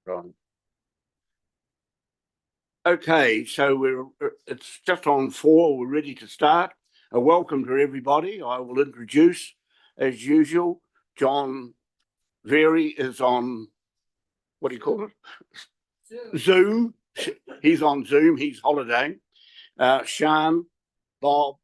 Right. Okay, so it's just on 4. We're ready to start. Welcome to everybody. I will introduce, as usual, John Very is on, what do you call it? Zoom. He's on Zoom. He's holidaying. Sean, Bob.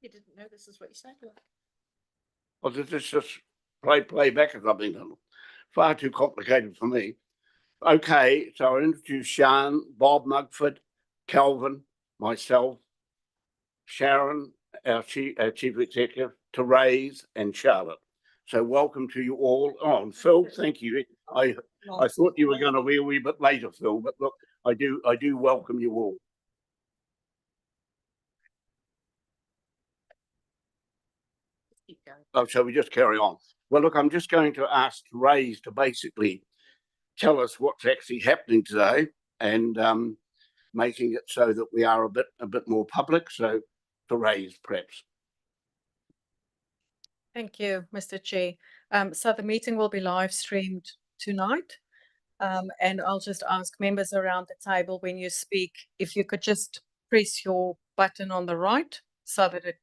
You didn't know this is what you said? Or did this just play back or something? Far too complicated for me. Okay, so I introduce Sean, Bob Mugford, Calvin, myself, Sharon, our chief executive, Therese, and Charlotte. So welcome to you all. Oh, and Phil, thank you. I thought you were going to be a wee bit later, Phil, but look, I do welcome you all. Oh, so we just carry on. Well, look, I'm just going to ask Therese to basically tell us what's actually happening today and making it so that we are a bit more public. So, Therese, perhaps. Thank you, Mr. Chair. So the meeting will be live streamed tonight. And I'll just ask members around the table when you speak, if you could just press your button on the right so that it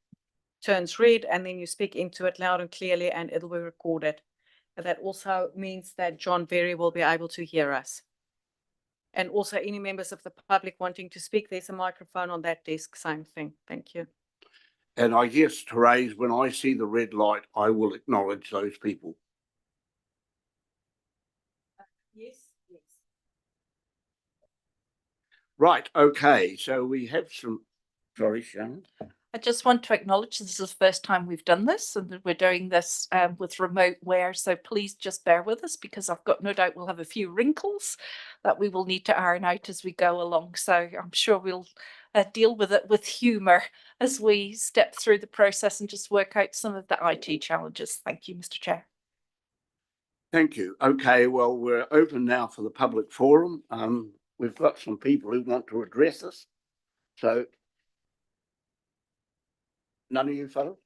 turns red, and then you speak into it loud and clearly and it'll be recorded. And that also means that John Very will be able to hear us. And also any members of the public wanting to speak, there's a microphone on that desk, same thing. Thank you. And I guess, Therese, when I see the red light, I will acknowledge those people. Yes. Right, okay, so we have some, sorry, Sharon. I just want to acknowledge this is the first time we've done this, and we're doing this with remote wear. So please just bear with us, because I've got no doubt we'll have a few wrinkles that we will need to iron out as we go along. So I'm sure we'll deal with it with humour as we step through the process and just work out some of the IT challenges. Thank you, Mr. Chair. Thank you. Okay, well, we're open now for the public forum. We've got some people who want to address us. So, none of you fellows?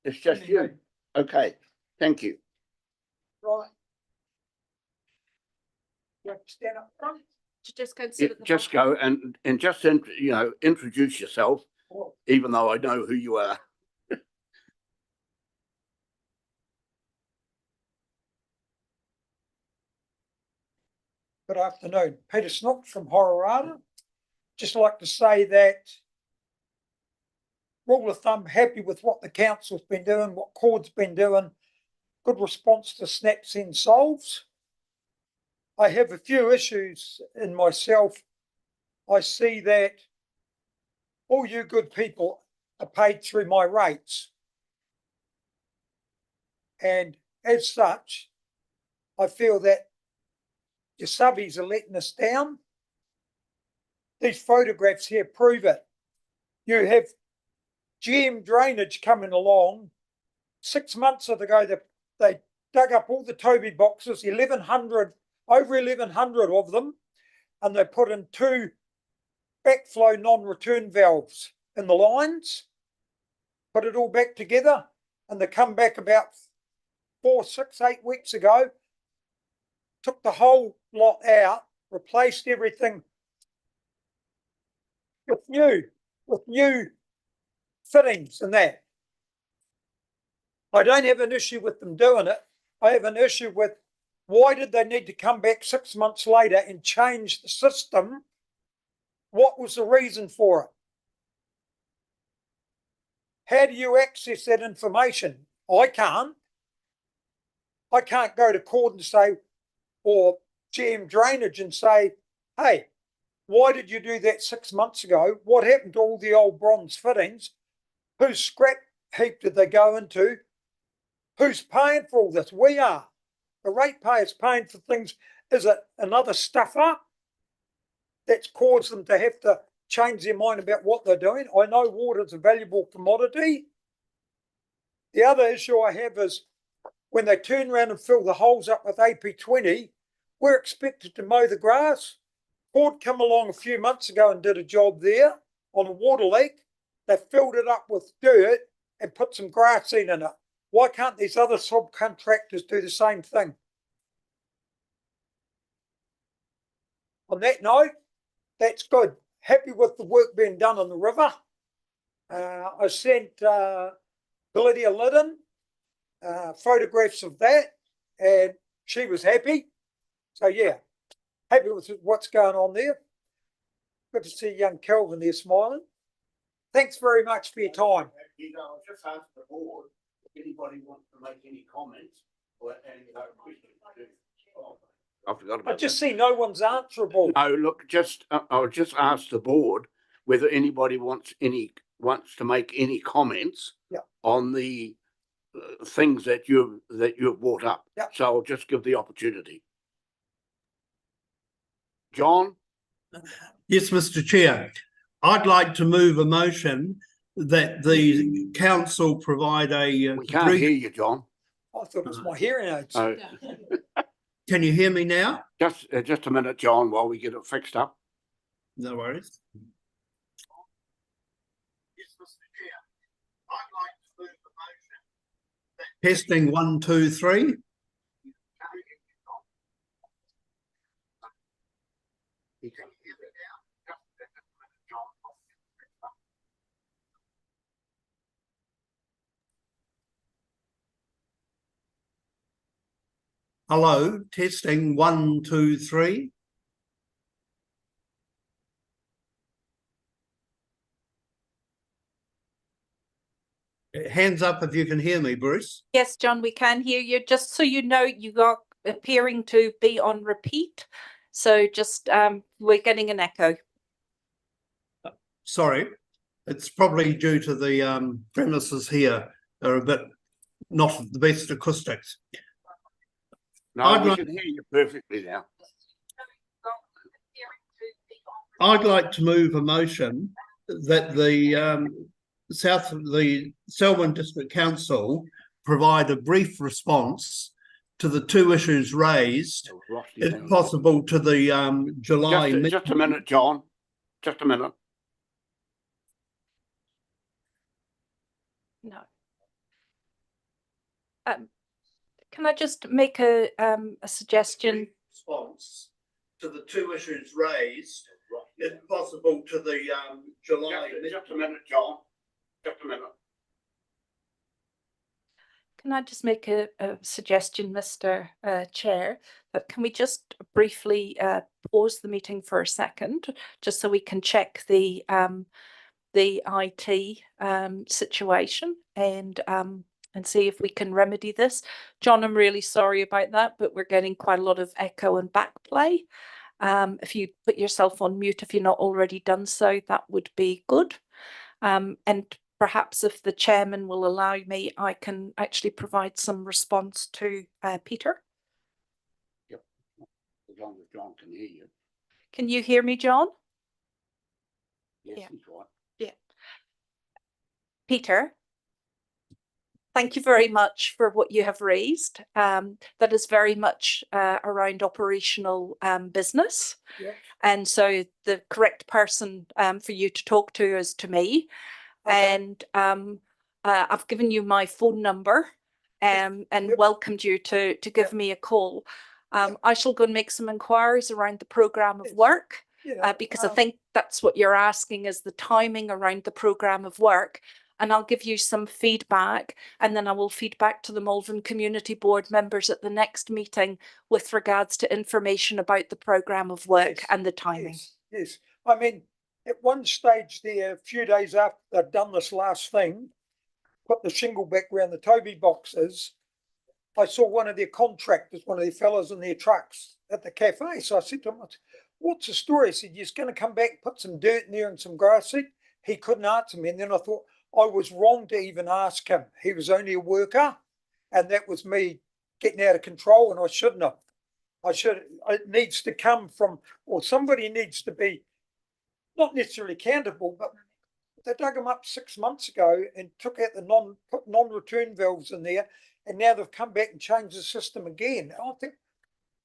It's just you. Okay, thank you. Right. You have to stand up front. Just consider just go and just introduce yourself, even though I know who you are. Good afternoon. Peter Snook from Hororata. Just like to say that, rule of thumb, happy with what the council's been doing, what Cord's been doing. Good response to snaps and solves. I have a few issues in myself. I see that all you good people are paid through my rates. And as such, I feel that your subbies are letting us down. These photographs here prove it. You have GM Drainage coming along. 6 months ago, they dug up all the Toby boxes, 1,100, over 1,100 of them, and they put in 2 backflow non-return valves in the lines, put it all back together, and they come back about 4, 6, 8 weeks ago, took the whole lot out, replaced everything with new fittings and that. I don't have an issue with them doing it. I have an issue with, why did they need to come back 6 months later and change the system? What was the reason for it? How do you access that information? I can't. I can't go to Cord and say, or GM Drainage and say, hey, why did you do that 6 months ago? What happened to all the old bronze fittings? Whose scrap heap did they go into? Who's paying for all this? We are. The ratepayers paying for things. Is it another stuffer that's caused them to have to change their mind about what they're doing? I know water is a valuable commodity. The other issue I have is, when they turn around and fill the holes up with AP20, we're expected to mow the grass. Ford come along a few months ago and did a job there on a water leak. They filled it up with dirt and put some grass seed in it. Why can't these other subcontractors do the same thing? On that note, that's good. Happy with the work being done on the river. I sent Lydia Liddon photographs of that, and she was happy. So yeah, happy with what's going on there. Good to see young Kelvin there smiling. Thanks very much for your time. I'll just ask the board if anybody wants to make any comments or any questions. Oh, I forgot about I just see no one's answerable. that. No, look, I'll just ask the board whether anybody wants to make any comments on the things that you've brought up. Yeah. So I'll just give the opportunity. John? Yes, Mr. Chair. I'd like to move a motion that the council provide a We can't hear you, John. I thought it was my hearing aids. Oh, Can you hear me now? just a minute, John, while we get it fixed up. No worries. Yes, Mr. Chair. I'd like to move the motion. Testing 1, 2, 3. Hello, testing 1, 2, 3. Hands up if you can hear me, Bruce. Yes, John, we can hear you. Just so you know, you are appearing to be on repeat. So just we're getting an echo. Sorry, it's probably due to the premises here. They're a bit not the best acoustics. No, we can hear you perfectly now. I'd like to move a motion that the Selwyn District Council provide a brief response to the two issues raised, if possible, to the July. Just a minute, John. Just a minute. No. Can I just make a suggestion? Response to the two issues raised, if possible, to the July. Just a minute, John. Just a minute. Can I just make a suggestion, Mr. Chair, that can we just briefly pause the meeting for a second, just so we can check the IT situation and see if we can remedy this. John, I'm really sorry about that, but we're getting quite a lot of echo and backplay. If you put yourself on mute, if you're not already done so, that would be good. And perhaps if the chairman will allow me, I can actually provide some response to Peter. Yep. As long as John can hear you. Can you hear me, John? Yes, Yeah. he's right. Yeah. Peter, thank you very much for what you have raised. That is very much around operational business. Yeah. And so the correct person for you to talk to is to me. Okay. And I've given you my phone number and welcomed you to give me a call. I shall go and make some inquiries around the programme of work. Because I think that's what you're asking, is the timing around the programme of work. And I'll give you some feedback, and then I will feed back to the Malvern Community Board members at the next meeting with regards to information about the programme of work and the timing. Yes. I mean, at one stage there, a few days after they'd done this last thing, put the shingle back around the Toby boxes, I saw one of their contractors, one of their fellows in their trucks at the cafe. So I said to him, what's the story? I said, you're going to come back, put some dirt in there and some grass seed? He couldn't answer me. And then I thought, I was wrong to even ask him. He was only a worker, and that was me getting out of control, and I shouldn't have. It needs to come from, or somebody needs to be, not necessarily accountable, but they dug them up 6 months ago and took out put non-return valves in there, and now they've come back and changed the system again. I think,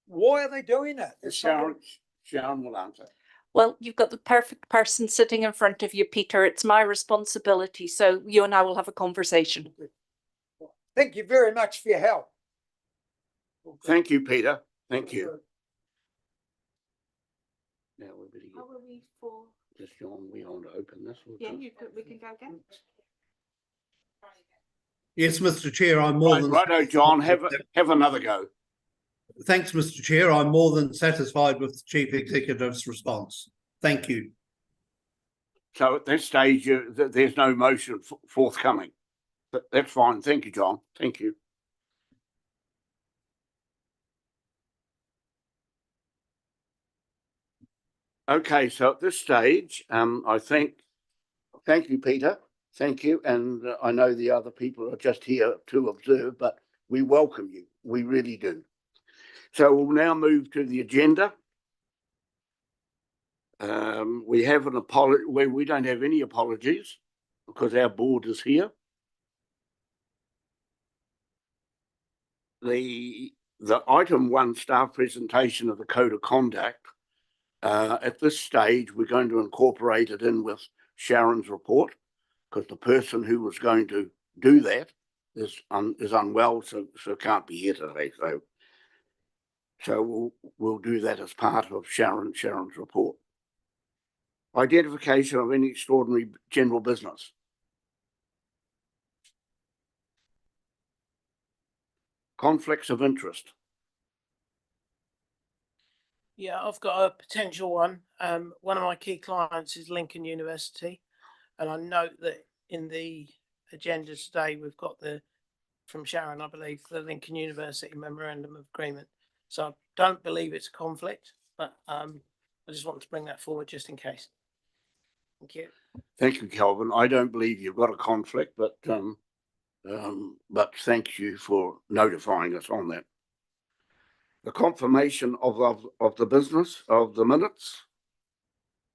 why are they doing it? It's something- Sharon will answer. Well, you've got the perfect person sitting in front of you, Peter. It's my responsibility. So you and I will have a conversation. Thank you very much for your help. Thank you, Peter. Thank you. Now we better get are we for? this on. We want to open this. We can go again. Yes, Mr. Chair, I'm more than Righto, John. Have another go. Thanks, Mr. Chair. I'm more than satisfied with the Chief Executive's response. Thank you. So at this stage, there's no motion forthcoming. That's fine. Thank you, John. Thank you. Okay, so at this stage, thank you, Peter. Thank you. And I know the other people are just here to observe, but we welcome you. We really do. So we'll now move to the agenda. We have an apology where we don't have any apologies because our board is here. The item 1 staff presentation of the code of conduct. At this stage, we're going to incorporate it in with Sharon's report because the person who was going to do that is unwell, so can't be here today. So we'll do that as part of Sharon's report. Identification of any extraordinary general business. Conflicts of interest. Yeah, I've got a potential one. One of my key clients is Lincoln University, and I note that in the agenda today we've got from Sharon, I believe, the Lincoln University Memorandum of Agreement. So I don't believe it's a conflict, but I just want to bring that forward just in case. Thank you. Thank you, Kelvin. I don't believe you've got a conflict, but thank you for notifying us on that. The confirmation of the business of the minutes.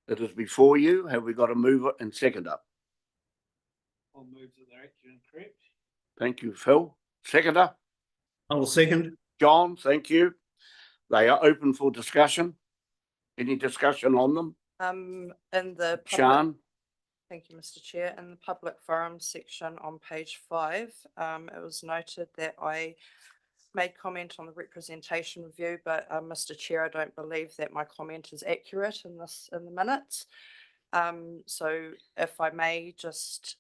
It is before you. Have we got a mover and seconder? I'll move to the action, correct. Thank you, Phil. Seconder? I will second. John, thank you. They are open for discussion. Any discussion on them? In the Sian? Thank you, Mr. Chair. In the public forum section on page 5, it was noted that I made comment on the representation review, but Mr. Chair, I don't believe that my comment is accurate in the minutes. So if I may just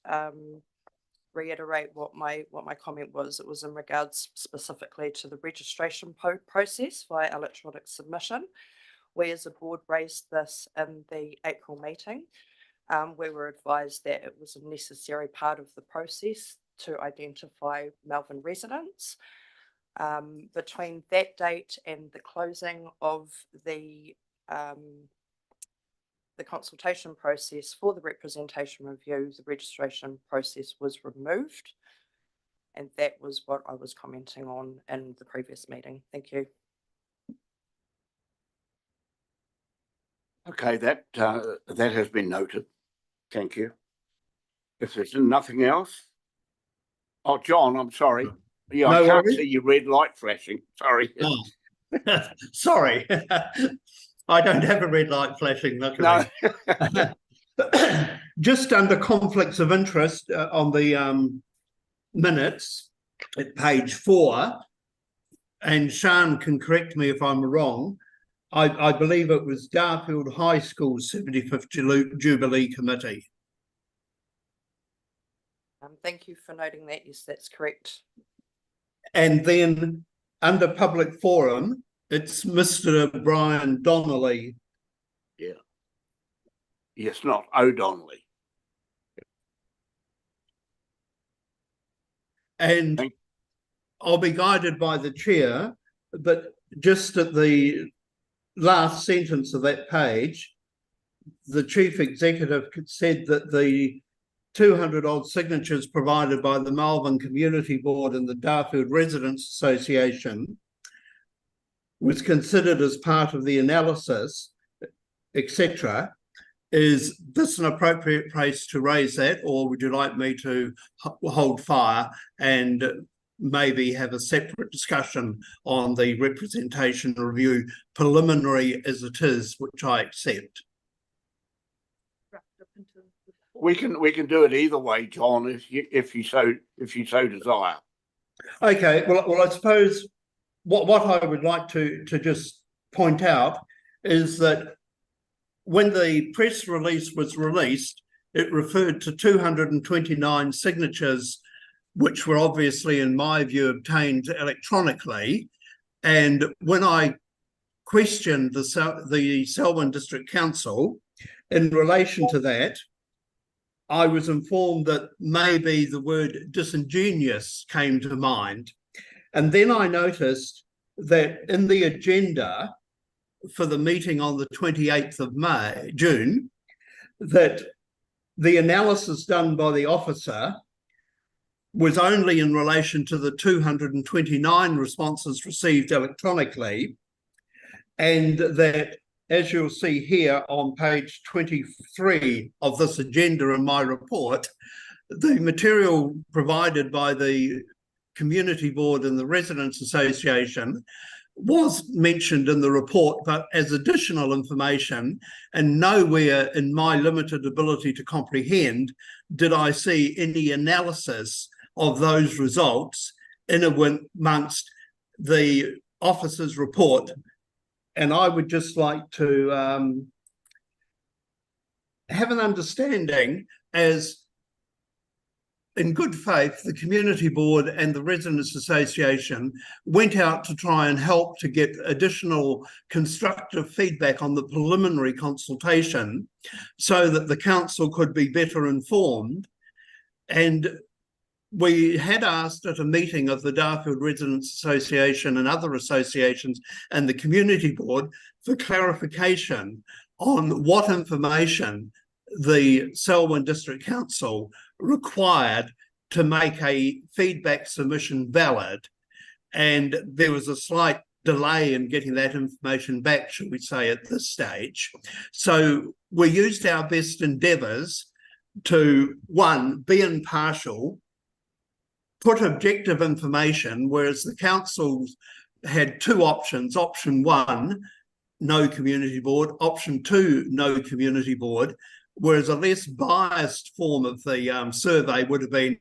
reiterate what my comment was, it was in regards specifically to the registration process via electronic submission. We as a board raised this in the April meeting. We were advised that it was a necessary part of the process to identify Malvern residents. Between that date and the closing of the consultation process for the representation review, the registration process was removed. And that was what I was commenting on in the previous meeting. Thank you. Okay, that has been noted. Thank you. If there's nothing else. Oh, John, I'm sorry. Yeah, No I can't worries. see your red light flashing. Sorry. Oh. Sorry. I don't have a red light flashing, luckily. No. Just under conflicts of interest on the minutes at page 4, and Sian can correct me if I'm wrong, I believe it was Darfield High School's 75th Jubilee Committee. Thank you for noting that. Yes, that's correct. And then under public forum, it's Mr. Brian Donnelly. Yeah. Yes, not O'Donnelly. And I'll be guided by the chair, but just at the last sentence of that page, the chief executive said that the 200 odd signatures provided by the Malvern Community Board and the Darfield Residents Association was considered as part of the analysis, etc. Is this an appropriate place to raise that, or would you like me to hold fire and maybe have a separate discussion on the representation review, preliminary as it is, which I accept. We can do it either way, John, if you so desire. Okay, well, I suppose what I would like to just point out is that when the press release was released, it referred to 229 signatures, which were obviously, in my view, obtained electronically. And when I questioned the Selwyn District Council in relation to that, I was informed that maybe the word disingenuous came to mind. And then I noticed that in the agenda for the meeting on the 28th of June, that the analysis done by the officer was only in relation to the 229 responses received electronically, and that, as you'll see here on page 23 of this agenda in my report, the material provided by the Community Board and the Residents Association was mentioned in the report, but as additional information, and nowhere in my limited ability to comprehend did I see any analysis of those results in amongst the officer's report. And I would just like to have an understanding, as in good faith, the Community Board and the Residents Association went out to try and help to get additional constructive feedback on the preliminary consultation so that the council could be better informed. And we had asked at a meeting of the Darfield Residents Association and other associations and the Community Board for clarification on what information the Selwyn District Council required to make a feedback submission valid. And there was a slight delay in getting that information back, should we say, at this stage. So we used our best endeavours to, one, be impartial, put objective information, whereas the council had two options. Option one, no community board. Option two, no community board. Whereas a less biased form of the survey would have been,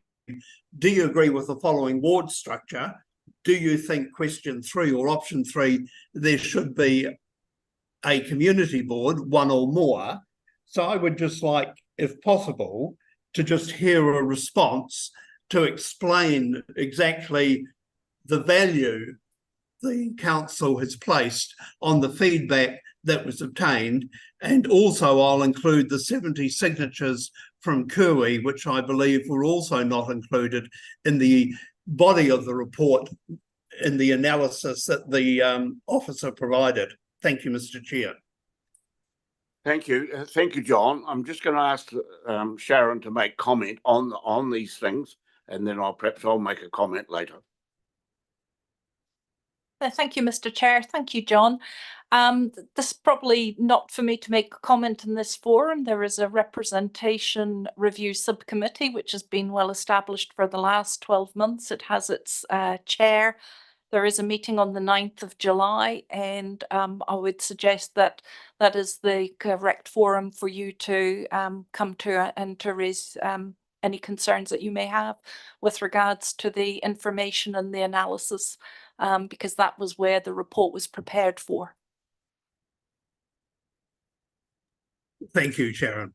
do you agree with the following ward structure? Do you think question three or option three, there should be a community board, one or more? So I would just like, if possible, to just hear a response to explain exactly the value the council has placed on the feedback that was obtained. And also I'll include the 70 signatures from Kui, which I believe were also not included in the body of the report in the analysis that the officer provided. Thank you, Mr. Chair. Thank you. Thank you, John. I'm just going to ask Sharon to make comment on these things, and then I'll make a comment later. Thank you, Mr. Chair. Thank you, John. This is probably not for me to make a comment in this forum. There is a representation review subcommittee, which has been well established for the last 12 months. It has its chair. There is a meeting on the 9th of July, and I would suggest that that is the correct forum for you to come to and to raise any concerns that you may have with regards to the information and the analysis, because that was where the report was prepared for. Thank you, Sharon.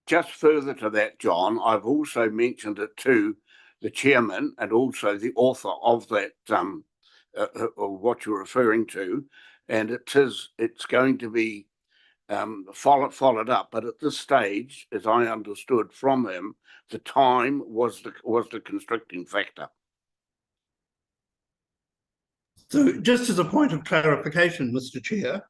Just further to that, John, I've also mentioned it to the chairman and also the author of that, what you're referring to, and it's going to be followed up. But at this stage, as I understood from him, the time was the constricting factor. So just as a point of clarification, Mr. Chair,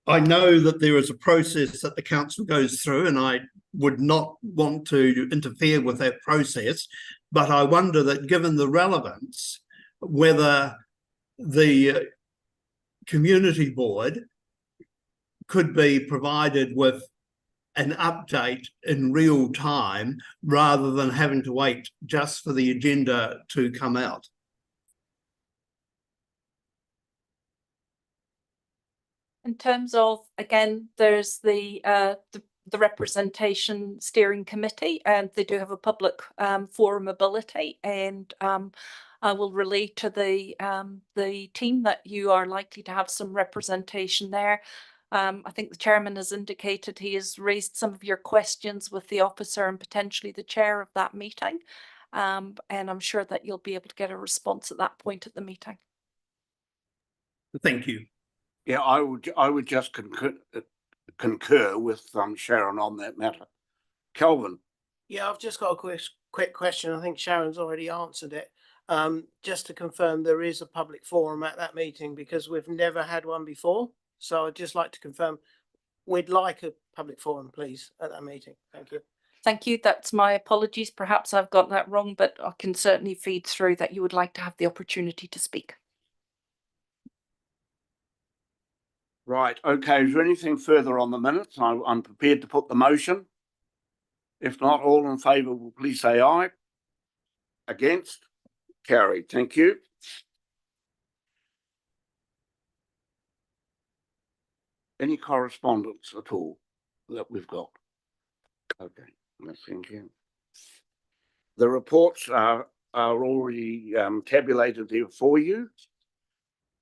I know that there is a process that the council goes through, and I would not want to interfere with that process, but I wonder that given the relevance, whether the community board could be provided with an update in real time rather than having to wait just for the agenda to come out. In terms of, again, there's the representation steering committee, and they do have a public forum ability, and I will relay to the team that you are likely to have some representation there. I think the chairman has indicated he has raised some of your questions with the officer and potentially the chair of that meeting. And I'm sure that you'll be able to get a response at that point at the meeting. Thank you. Yeah, I would just concur with Sharon on that matter. Kelvin. Yeah, I've just got a quick question. I think Sharon's already answered it. Just to confirm, there is a public forum at that meeting because we've never had one before. So I'd just like to confirm we'd like a public forum, please, at that meeting. Thank you. Thank you. That's my apologies. Perhaps I've got that wrong, but I can certainly feed through that you would like to have the opportunity to speak. Right, okay, is there anything further on the minutes? I'm prepared to put the motion. If not, all in favour will please say aye. Against? Carried, thank you. Any correspondence at all that we've got? Okay, thank you. The reports are already tabulated there for you.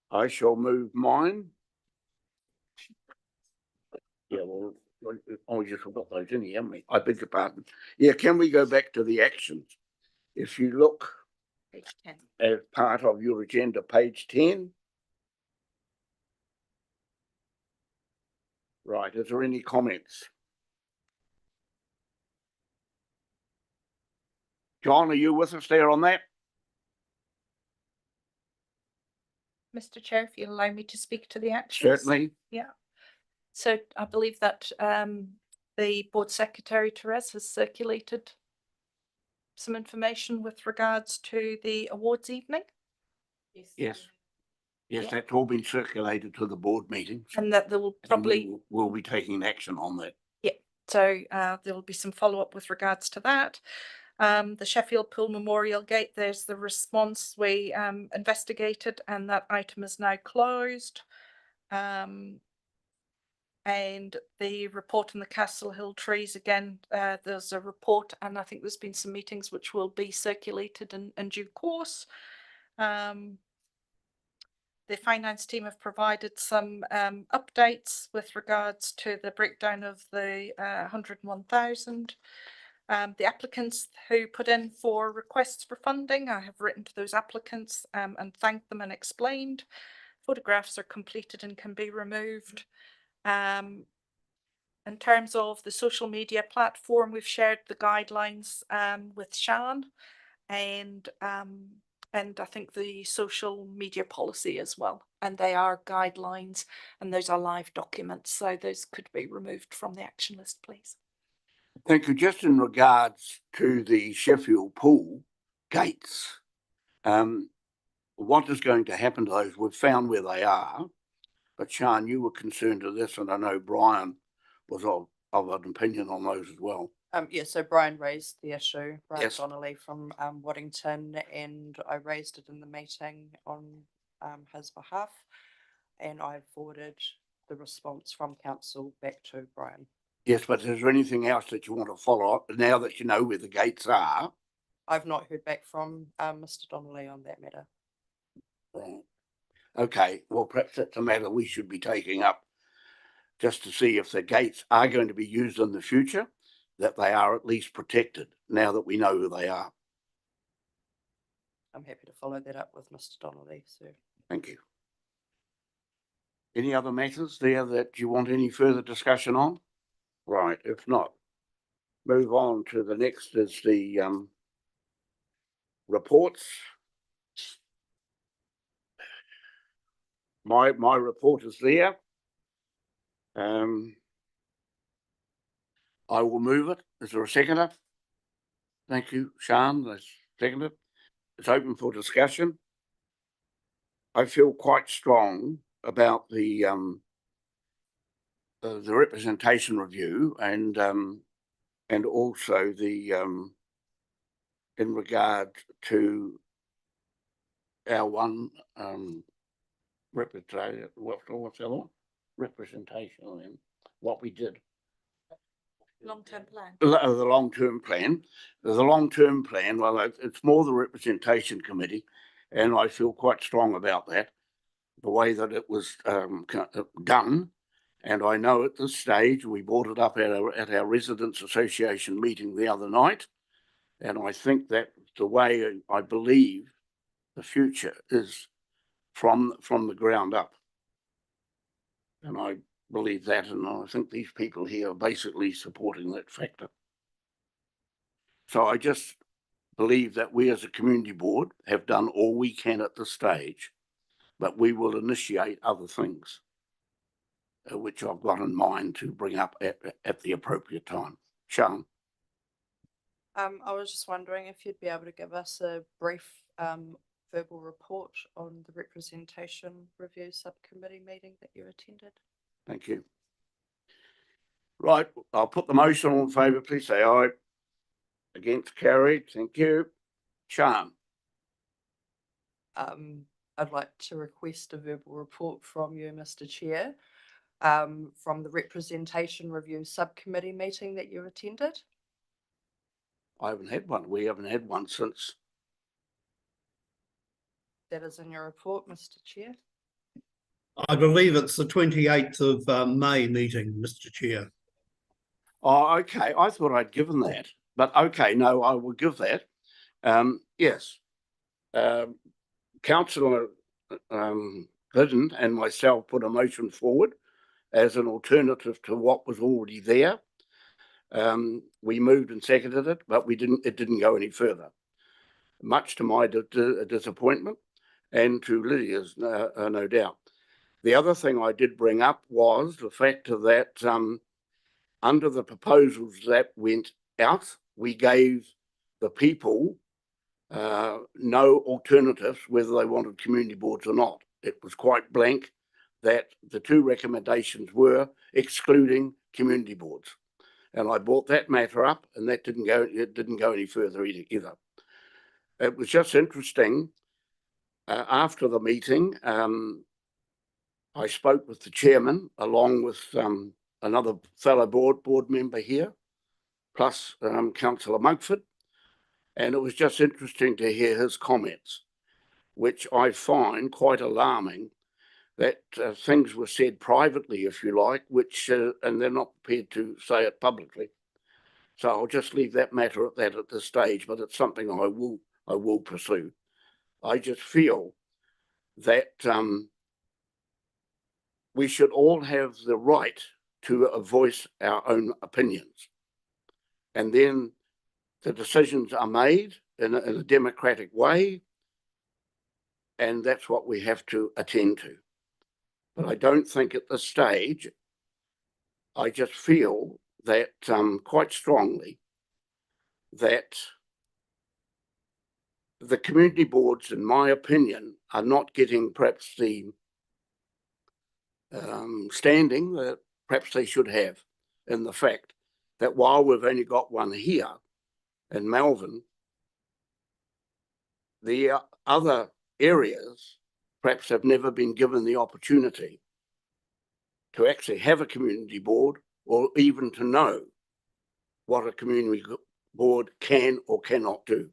I shall move mine. Yeah, well, oh, you forgot those, didn't you, haven't we? I beg your pardon. Yeah, can we go back to the actions? If you look Page 10. as part of your agenda, page 10. Right, is there any comments? John, are you with us there on that? Mr. Chair, if you allow me to speak to the actions. Certainly. Yeah. So I believe that the board secretary, Therese, has circulated some information with regards to the awards evening. Yes. Yes, Yeah. that's all been circulated to the board meetings. And that there will probably... We'll be taking action on that. Yeah, so there will be some follow-up with regards to that. The Sheffield Pool Memorial Gate, there's the response we investigated, and that item is now closed. And the report on the Castle Hill trees, again, there's a report, and I think there's been some meetings which will be circulated in due course. The finance team have provided some updates with regards to the breakdown of the 101,000. The applicants who put in for requests for funding, I have written to those applicants and thanked them and explained. Photographs are completed and can be removed. In terms of the social media platform, we've shared the guidelines with Shan, and I think the social media policy as well. And they are guidelines, and those are live documents, so those could be removed from the action list, please. Thank you. Just in regards to the Sheffield Pool gates, what is going to happen to those? We've found where they are, but Sian, you were concerned of this, and I know Brian was of an opinion on those as well. Yeah, so Brian raised the issue, Brian Yes. Donnelly from Waddington, and I raised it in the meeting on his behalf, and I forwarded the response from council back to Brian. Yes, but is there anything else that you want to follow up now that you know where the gates are? I've not heard back from Mr. Donnelly on that matter. Right. Okay, well, perhaps that's a matter we should be taking up just to see if the gates are going to be used in the future, that they are at least protected now that we know who they are. I'm happy to follow that up with Mr. Donnelly, sir. Thank you. Any other matters there that you want any further discussion on? Right, if not, move on to the next is the reports. My report is there. I will move it. Is there a seconder? Thank you, Sian. That's seconded. It's open for discussion. I feel quite strong about the the representation review and also the in regard to our one representation. What's the other one? Representation and what we did. Long-term plan. The long-term plan. The long-term plan, well, it's more the representation committee, and I feel quite strong about that, the way that it was done. And I know at this stage, we brought it up at our Residents Association meeting the other night, and I think that the way I believe the future is from the ground up. And I believe that, and I think these people here are basically supporting that factor. So I just believe that we as a community board have done all we can at this stage, but we will initiate other things, which I've got in mind to bring up at the appropriate time. Sean? I was just wondering if you'd be able to give us a brief verbal report on the representation review subcommittee meeting that you attended. Thank you. Right, I'll put the motion on favour, please say aye. Against, carried, thank you. Sean? I'd like to request a verbal report from you, Mr. Chair, from the representation review subcommittee meeting that you attended. I haven't had one. We haven't had one since. That is in your report, Mr. Chair. I believe it's the 28th of May meeting, Mr. Chair. Oh, okay. I thought I'd given that, but okay, no, I will give that. Yes. Councillor Glidden and myself put a motion forward as an alternative to what was already there. We moved and seconded it, but it didn't go any further, much to my disappointment and to Lydia's, no doubt. The other thing I did bring up was the fact that under the proposals that went out, we gave the people no alternatives whether they wanted community boards or not. It was quite blank that the two recommendations were excluding community boards. And I brought that matter up, and that didn't go any further either. It was just interesting. After the meeting, I spoke with the chairman along with another fellow board member here, plus Councillor Mugford, and it was just interesting to hear his comments, which I find quite alarming. That things were said privately, if you like, which and they're not prepared to say it publicly. So I'll just leave that matter at that at this stage, but it's something I will pursue. I just feel that we should all have the right to voice our own opinions, and then the decisions are made in a democratic way, and that's what we have to attend to. But I don't think at this stage, I just feel that quite strongly that the community boards, in my opinion, are not getting perhaps the standing that perhaps they should have, in the fact that while we've only got one here in Malvern, the other areas perhaps have never been given the opportunity to actually have a community board or even to know what a community board can or cannot do.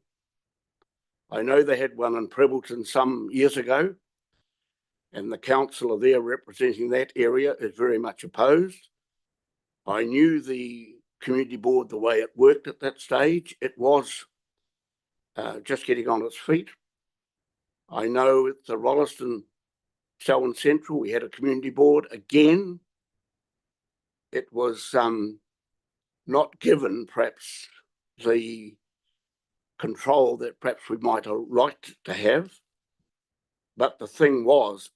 I know they had one in Prebbleton some years ago, and the councillor there representing that area is very much opposed. I knew the community board, the way it worked at that stage. It was just getting on its feet. I know at the Rolleston Selwyn Central, we had a community board. Again, it was not given perhaps the control that perhaps we might have liked to have. But the thing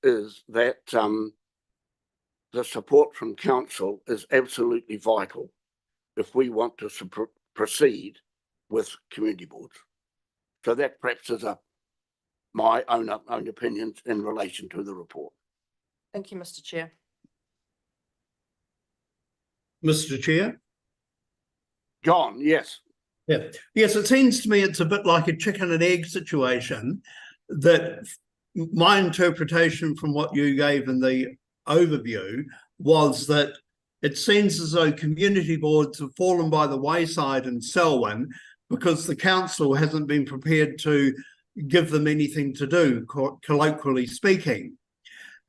is that the support from council is absolutely vital if we want to proceed with community boards. So that perhaps is my own opinions in relation to the report. Thank you, Mr. Chair. Mr. Chair? John, yes. Yeah. Yes, it seems to me it's a bit like a chicken and egg situation, that my interpretation from what you gave in the overview was that it seems as though community boards have fallen by the wayside in Selwyn because the council hasn't been prepared to give them anything to do, colloquially speaking.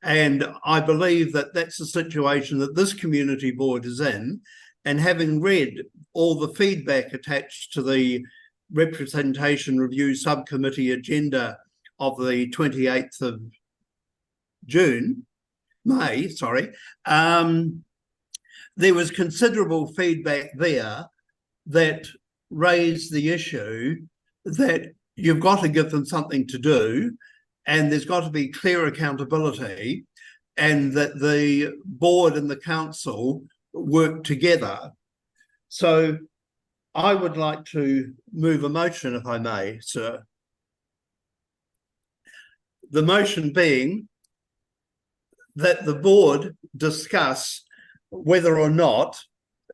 And I believe that that's the situation that this community board is in. And having read all the feedback attached to the representation review subcommittee agenda of the 28th of May, there was considerable feedback there that raised the issue that you've got to give them something to do, and there's got to be clear accountability, and that the board and the council work together. So I would like to move a motion, if I may, sir. The motion being that the board discuss whether or not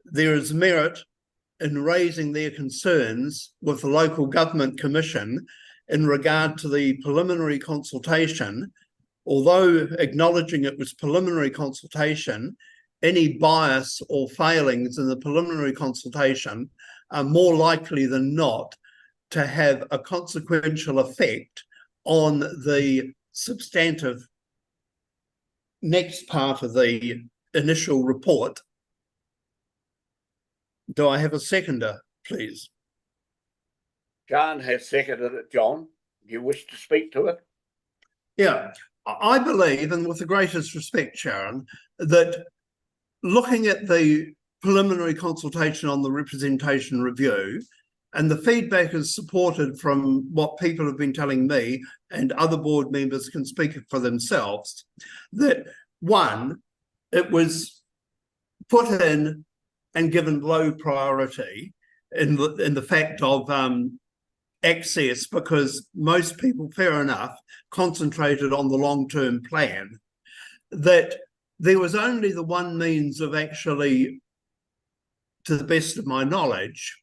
there is merit in raising their concerns with the Local Government Commission in regard to the preliminary consultation. Although acknowledging it was preliminary consultation, any bias or failings in the preliminary consultation are more likely than not to have a consequential effect on the substantive next part of the initial report. Do I have a seconder, please? John has seconded it, John. Do you wish to speak to it? Yeah, I believe, and with the greatest respect, Sharon, that looking at the preliminary consultation on the representation review, and the feedback is supported from what people have been telling me, and other board members can speak for themselves, that one, it was put in and given low priority in the fact of access, because most people, fair enough, concentrated on the long-term plan, that there was only the one means of actually, to the best of my knowledge,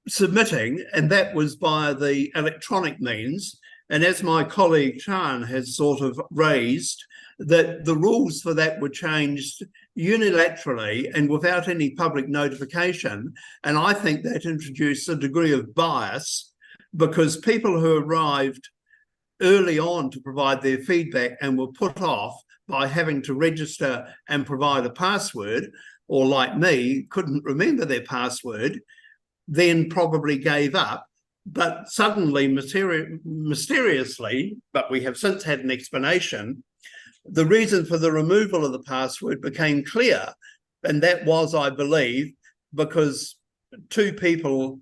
submitting, and that was via the electronic means. And as my colleague Chan has sort of raised, that the rules for that were changed unilaterally and without any public notification. And I think that introduced a degree of bias, because people who arrived early on to provide their feedback and were put off by having to register and provide a password, or like me, couldn't remember their password, then probably gave up. But suddenly, mysteriously, but we have since had an explanation, the reason for the removal of the password became clear. And that was, I believe, because two people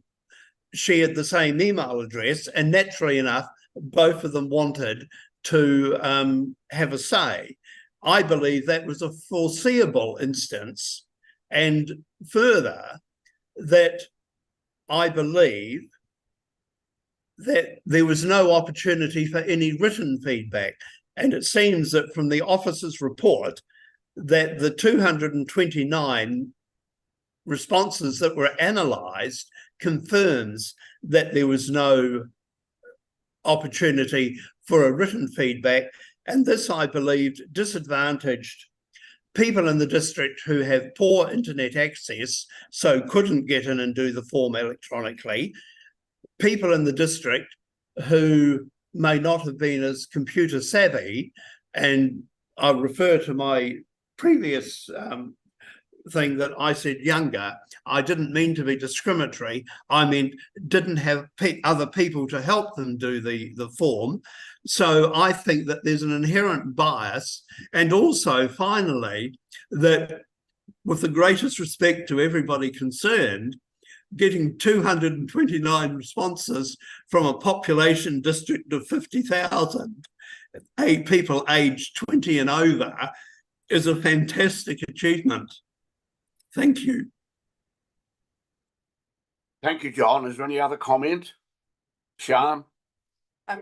shared the same email address, and naturally enough, both of them wanted to have a say. I believe that was a foreseeable instance. And further, that I believe that there was no opportunity for any written feedback. And it seems that from the officer's report that the 229 responses that were analysed confirms that there was no opportunity for a written feedback. And this, I believed, disadvantaged people in the district who have poor internet access, so couldn't get in and do the form electronically, people in the district who may not have been as computer savvy, and I refer to my previous thing that I said younger. I didn't mean to be discriminatory. I meant didn't have other people to help them do the form. So I think that there's an inherent bias. And also, finally, that with the greatest respect to everybody concerned, getting 229 responses from a population district of 50,000 people aged 20 and over is a fantastic achievement. Thank you. Thank you, John. Is there any other comment? Sian?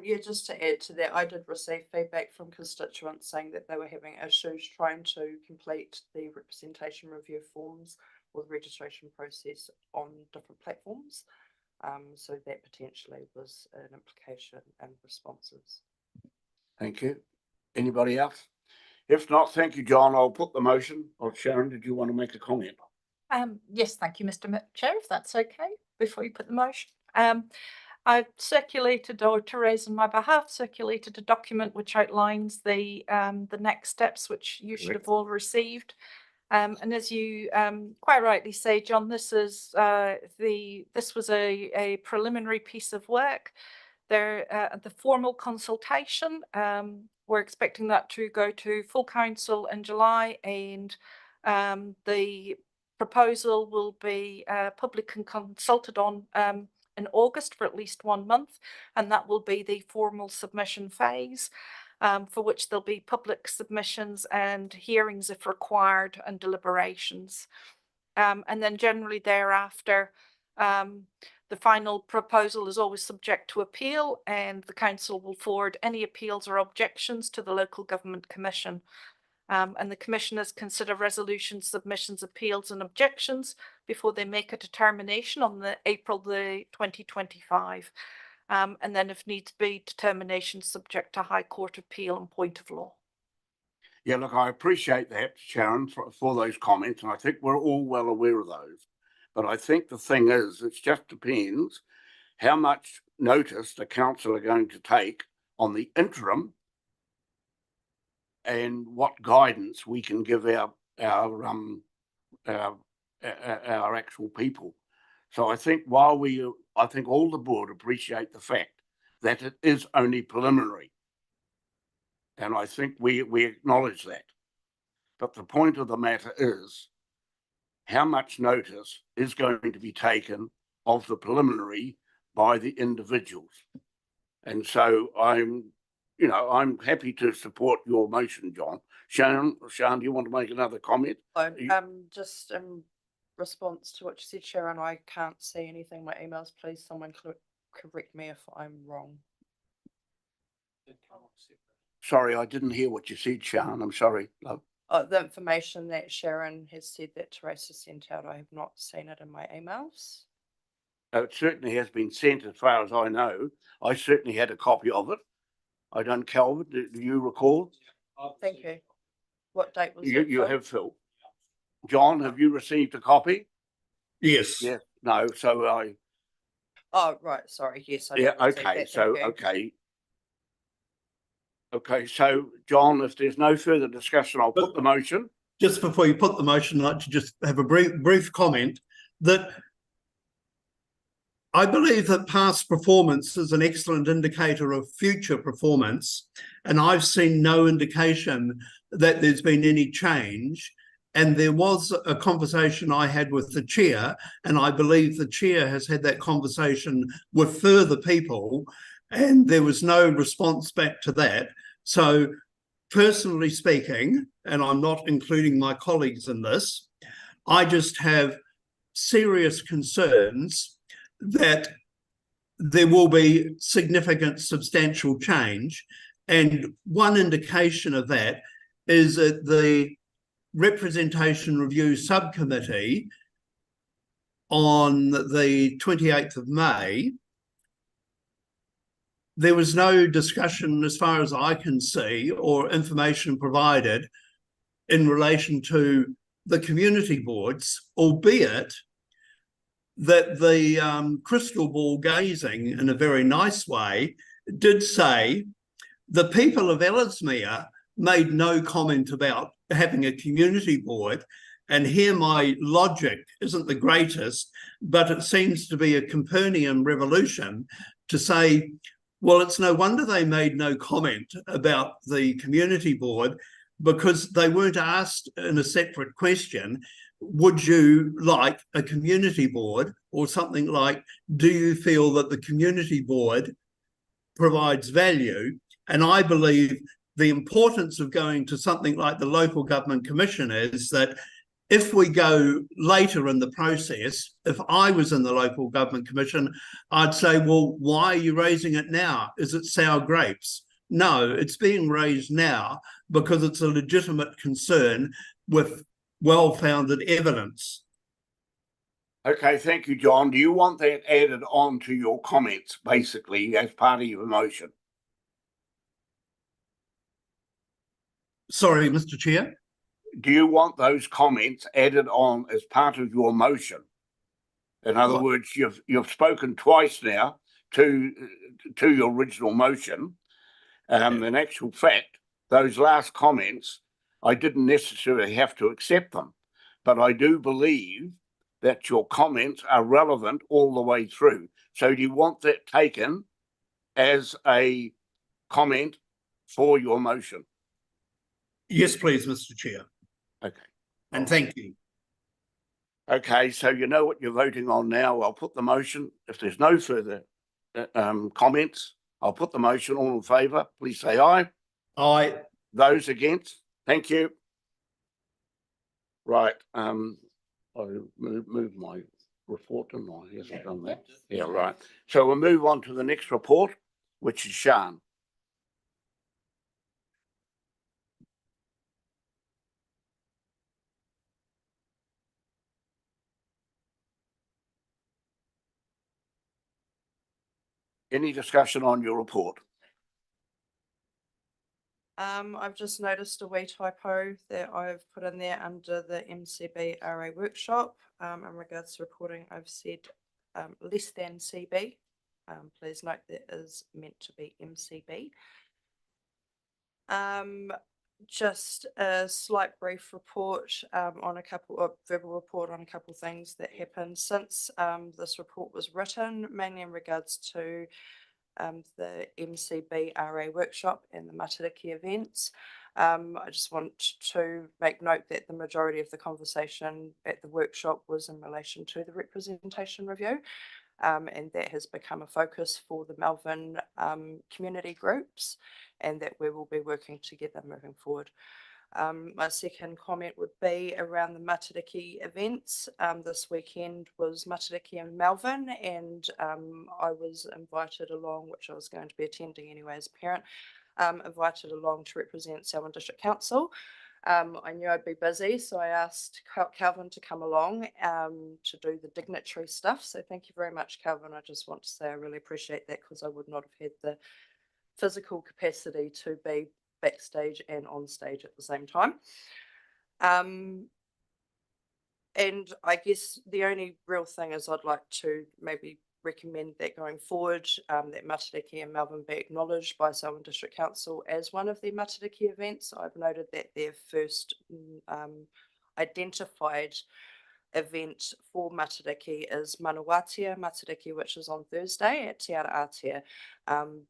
Yeah, just to add to that, I did receive feedback from constituents saying that they were having issues trying to complete the representation review forms or the registration process on different platforms. So that potentially was an implication and responses. Thank you. Anybody else? If not, thank you, John. I'll put the motion. Or Sharon, did you want to make a comment? Yes, thank you, Mr. Chair, if that's okay, before you put the motion. I've circulated, or Therese on my behalf, circulated a document which outlines the next steps, which you should have all received. And as you quite rightly say, John, this is this was a preliminary piece of work. The formal consultation, we're expecting that to go to full council in July, and the proposal will be public and consulted on in August for at least 1 month, and that will be the formal submission phase, for which there'll be public submissions and hearings if required and deliberations. And then generally thereafter, the final proposal is always subject to appeal, and the council will forward any appeals or objections to the Local Government Commission. And the commissioners consider resolutions, submissions, appeals and objections before they make a determination on April 2025. And then if needs be, determination subject to High Court appeal and point of law. Yeah, look, I appreciate that, Sharon, for those comments, and I think we're all well aware of those. But I think the thing is, it just depends how much notice the council are going to take on the interim and what guidance we can give our actual people. So I think I think all the board appreciate the fact that it is only preliminary. And I think we acknowledge that. But the point of the matter is, how much notice is going to be taken of the preliminary by the individuals? And so I'm happy to support your motion, John. Sharon, do you want to make another comment? Just in response to what you said, Sharon, I can't see anything in my emails. Please, someone correct me if I'm wrong. Sorry, I didn't hear what you said, Sharon. I'm sorry, love. The information that Sharon has said that Teresa sent out, I have not seen it in my emails. It certainly has been sent, as far as I know. I certainly had a copy of it. I don't, Calvin, do you recall? Thank you. What date was it? You have, Phil. John, have you received a copy? Yes. Yes. No. So I. Oh, right. Sorry. Yes. I Yeah. did receive Okay. that, So thank you. okay. Okay. So John, if there's no further discussion, I'll put the motion. Just before you put the motion, I'd like to just have a brief comment that I believe that past performance is an excellent indicator of future performance, and I've seen no indication that there's been any change. And there was a conversation I had with the chair, and I believe the chair has had that conversation with further people, and there was no response back to that. So personally speaking, and I'm not including my colleagues in this, I just have serious concerns that there will be significant substantial change. And one indication of that is that the Representation Review Subcommittee on the 28th of May, there was no discussion, as far as I can see, or information provided in relation to the community boards, albeit that the crystal ball gazing in a very nice way did say the people of Ellesmere made no comment about having a community board. And here my logic isn't the greatest, but it seems to be a Copernican revolution to say, well, it's no wonder they made no comment about the community board, because they weren't asked in a separate question, would you like a community board, or something like, do you feel that the community board provides value? And I believe the importance of going to something like the Local Government Commission is that if we go later in the process, if I was in the local government commission, I'd say, well, why are you raising it now? Is it sour grapes? No, it's being raised now because it's a legitimate concern with well-founded evidence. Okay, thank you, John. Do you want that added on to your comments, basically, as part of your motion? Sorry, Mr. Chair. Do you want those comments added on as part of your motion? In other What? words, you've spoken twice now to your original motion. In actual fact, those last comments, I didn't necessarily have to accept them, but I do believe that your comments are relevant all the way through. So do you want that taken as a comment for your motion? Yes, please, Mr. Chair. Okay. And thank you. Okay, so you know what you're voting on now. I'll put the motion. If there's no further comments, I'll put the motion. All in favour, please say aye. Aye. Those against? Thank you. Right. I moved my report, didn't I? Yes, I've done that. Yeah, right. So we'll move on to the next report, which is Sian. Any discussion on your report? I've just noticed a wee typo that I've put in there under the MCB RA workshop. In regards to reporting, I've said less than CB. Please note that is meant to be MCB. Just a slight brief report on a couple of verbal report on a couple of things that happened since this report was written, mainly in regards to the MCB RA workshop and the Matariki events. I just want to make note that the majority of the conversation at the workshop was in relation to the representation review, and that has become a focus for the Malvern community groups, and that we will be working together moving forward. My second comment would be around the Matariki events. This weekend was Matariki in Malvern, and I was invited along, which I was going to be attending anyway as a parent, invited along to represent Malvern District Council. I knew I'd be busy, so I asked Calvin to come along to do the dignitary stuff. So thank you very much, Calvin. I just want to say I really appreciate that, because I would not have had the physical capacity to be backstage and on stage at the same time. And I guess the only real thing is I'd like to maybe recommend that going forward, that Matariki and Malvern be acknowledged by Malvern District Council as one of their Matariki events. I've noted that their first identified event for Matariki is Manawatia Matariki, which is on Thursday at Te Ara Aotea.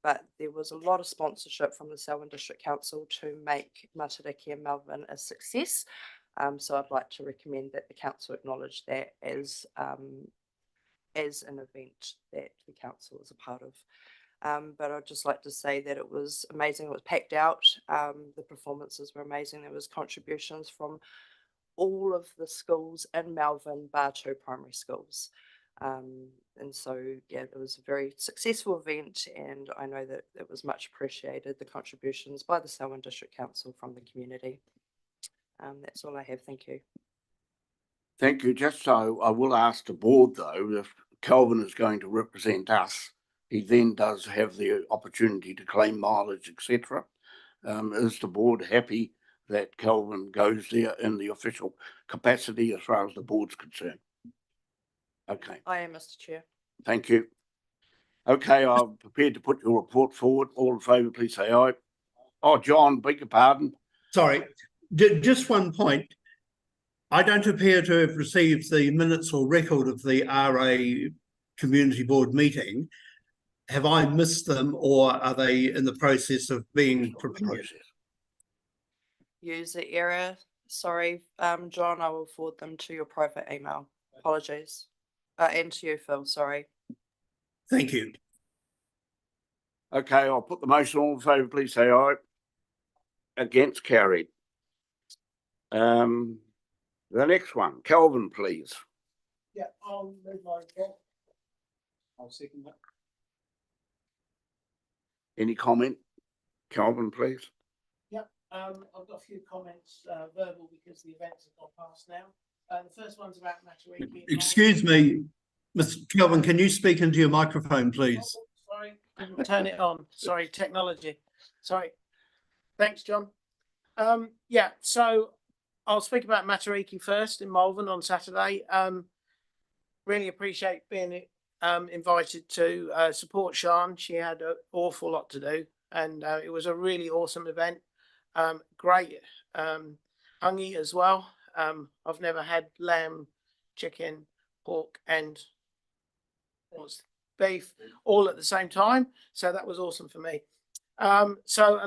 But there was a lot of sponsorship from the Malvern District Council to make Matariki in Malvern a success. So I'd like to recommend that the council acknowledge that as an event that the council is a part of. But I'd just like to say that it was amazing. It was packed out. The performances were amazing. There was contributions from all of the schools in Malvern, bar 2 primary schools. And so, yeah, it was a very successful event, and I know that it was much appreciated, the contributions by the Malvern District Council from the community. That's all I have. Thank you. Thank you. Just so I will ask the board, though, if Calvin is going to represent us, he then does have the opportunity to claim mileage, etc. Is the board happy that Calvin goes there in the official capacity as far as the board's concerned? Okay. I am, Mr. Chair. Thank you. Okay, I'm prepared to put your report forward. All in favour, please say aye. Oh, John, beg your pardon. Sorry, just one point. I don't appear to have received the minutes or record of the RA Community Board meeting. Have I missed them, or are they in the process of being prepared? User error. Sorry, John, I will forward them to your private email. Apologies. And to you, Phil, sorry. Thank you. Okay, I'll put the motion. All in favour, please say aye. Against, carried. The next one, Kelvin, please. Yeah, I'll move my report. I'll second that. Any comment? Kelvin, please. I've got a few comments, verbal, because the events have gone past now. The first one's about Matariki. Excuse me, Mr. Kelvin, can you speak into your microphone, please? Oh, sorry, didn't turn it on. Sorry, technology. Sorry. Thanks, John. Yeah, so I'll speak about Matariki first in Malvern on Saturday. Really appreciate being invited to support Sian. She had an awful lot to do, and it was a really awesome event. Great hungy as well. I've never had lamb, chicken, pork, and beef all at the same time, so that was awesome for me. And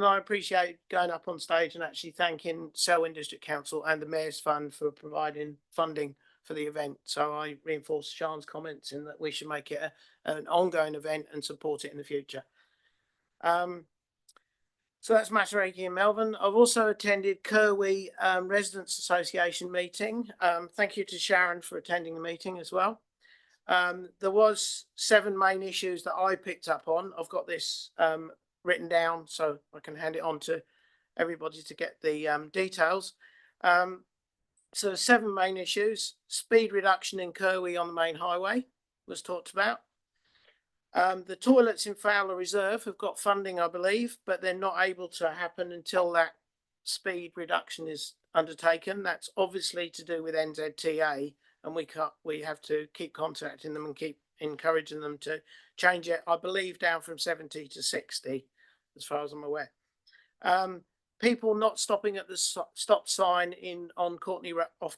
I appreciate going up on stage and actually thanking Selwyn District Council and the Mayor's Fund for providing funding for the event. So I reinforce Sian's comments in that we should make it an ongoing event and support it in the future. So that's Matariki in Malvern. I've also attended Kirwee Residents Association meeting. Thank you to Sharon for attending the meeting as well. There was 7 main issues that I picked up on. I've got this written down so I can hand it on to everybody to get the details. So 7 main issues. Speed reduction in Kirwee on the main highway was talked about. The toilets in Fowler Reserve have got funding, I believe, but they're not able to happen until that speed reduction is undertaken. That's obviously to do with NZTA, and we have to keep contacting them and keep encouraging them to change it, I believe, down from 70 to 60, as far as I'm aware. People not stopping at the stop sign off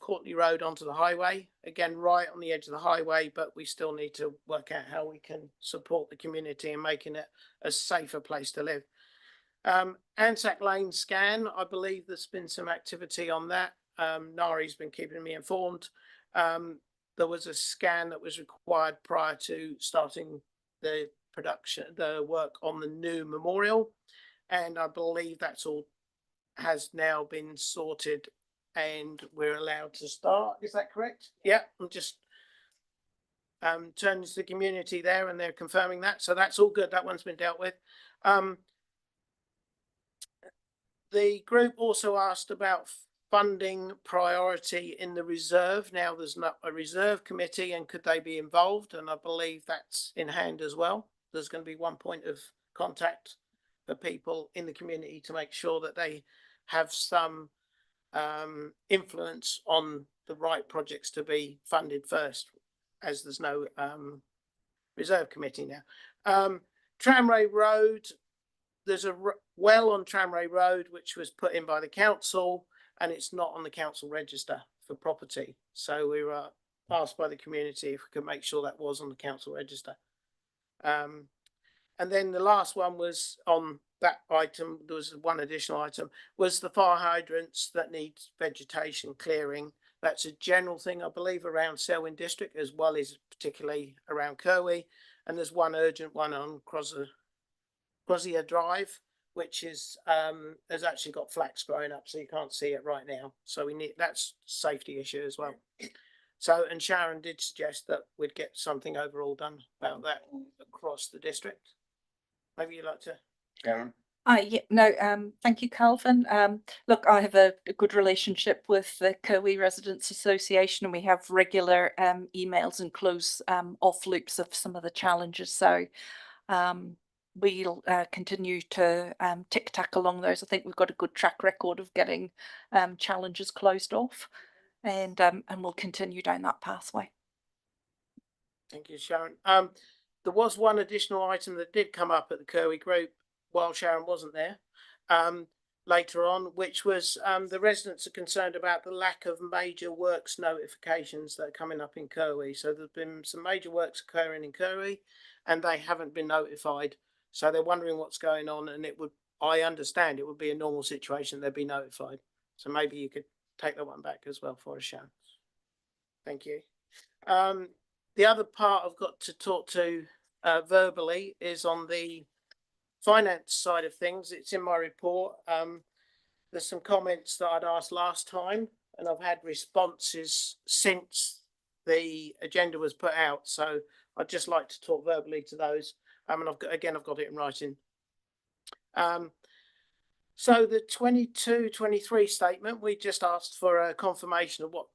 Courtney Road onto the highway. Again, right on the edge of the highway, but we still need to work out how we can support the community and making it a safer place to live. Anzac Lane scan, I believe there's been some activity on that. Nari's been keeping me informed. There was a scan that was required prior to starting the work on the new memorial. And I believe that's all has now been sorted and we're allowed to start. Is that correct? Yeah, I'm just turning to the community there and they're confirming that. So that's all good. That one's been dealt with. The group also asked about funding priority in the reserve. Now there's not a reserve committee and could they be involved? And I believe that's in hand as well. There's going to be one point of contact for people in the community to make sure that they have some influence on the right projects to be funded first, as there's no reserve committee now. Tramway Road, there's a well on Tramway Road which was put in by the council and it's not on the council register for property. So we were asked by the community if we could make sure that was on the council register. And then the last one was on that item, there was one additional item, was the fire hydrants that need vegetation clearing. That's a general thing, I believe, around Selwyn District, as well as particularly around Kirwee. And there's one urgent one on Crozier Drive, which is has actually got flax growing up, so you can't see it right now. So we need, that's a safety issue as well. So, and Sharon did suggest that we'd get something overall done about that across the district. Maybe you'd like to, Sharon? Yeah, no, thank you, Calvin. Look, I have a good relationship with the Kirwee Residents Association and we have regular emails and close off loops of some of the challenges. So we'll continue to tic-tac along those. I think we've got a good track record of getting challenges closed off and we'll continue down that pathway. Thank you, Sharon. There was one additional item that did come up at the Kirwee group while Sharon wasn't there later on, which was the residents are concerned about the lack of major works notifications that are coming up in Kirwee. So there's been some major works occurring in Kirwee and they haven't been notified. So they're wondering what's going on and it would, I understand it would be a normal situation, they'd be notified. So maybe you could take that one back as well for us, Sharon. Thank you. The other part I've got to talk to verbally is on the finance side of things. It's in my report. There's some comments that I'd asked last time and I've had responses since the agenda was put out. So I'd just like to talk verbally to those. And I've got it in writing. So the 22-23 statement, we just asked for a confirmation of what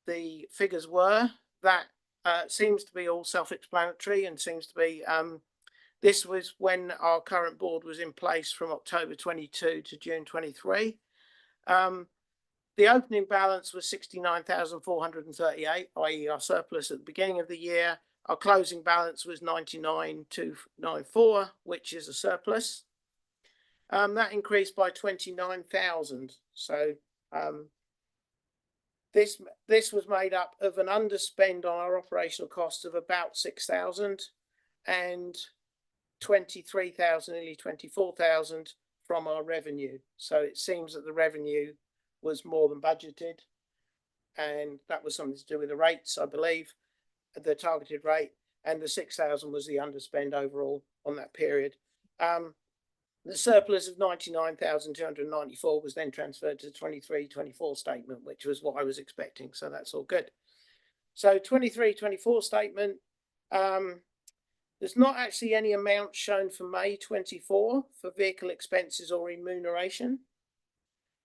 the figures were. That seems to be all self-explanatory and seems to be, this was when our current board was in place from October 22 to June 23. The opening balance was 69,438, i.e. our surplus at the beginning of the year. Our closing balance was 99,294, which is a surplus. That increased by 29,000. So this was made up of an underspend on our operational costs of about 6,000 and 23,000, nearly 24,000 from our revenue. So it seems that the revenue was more than budgeted, and that was something to do with the rates, I believe, the targeted rate, and the 6,000 was the underspend overall on that period. The surplus of 99,294 was then transferred to the 23-24 statement, which was what I was expecting. So that's all good. So 23-24 statement, there's not actually any amount shown for May 24 for vehicle expenses or remuneration.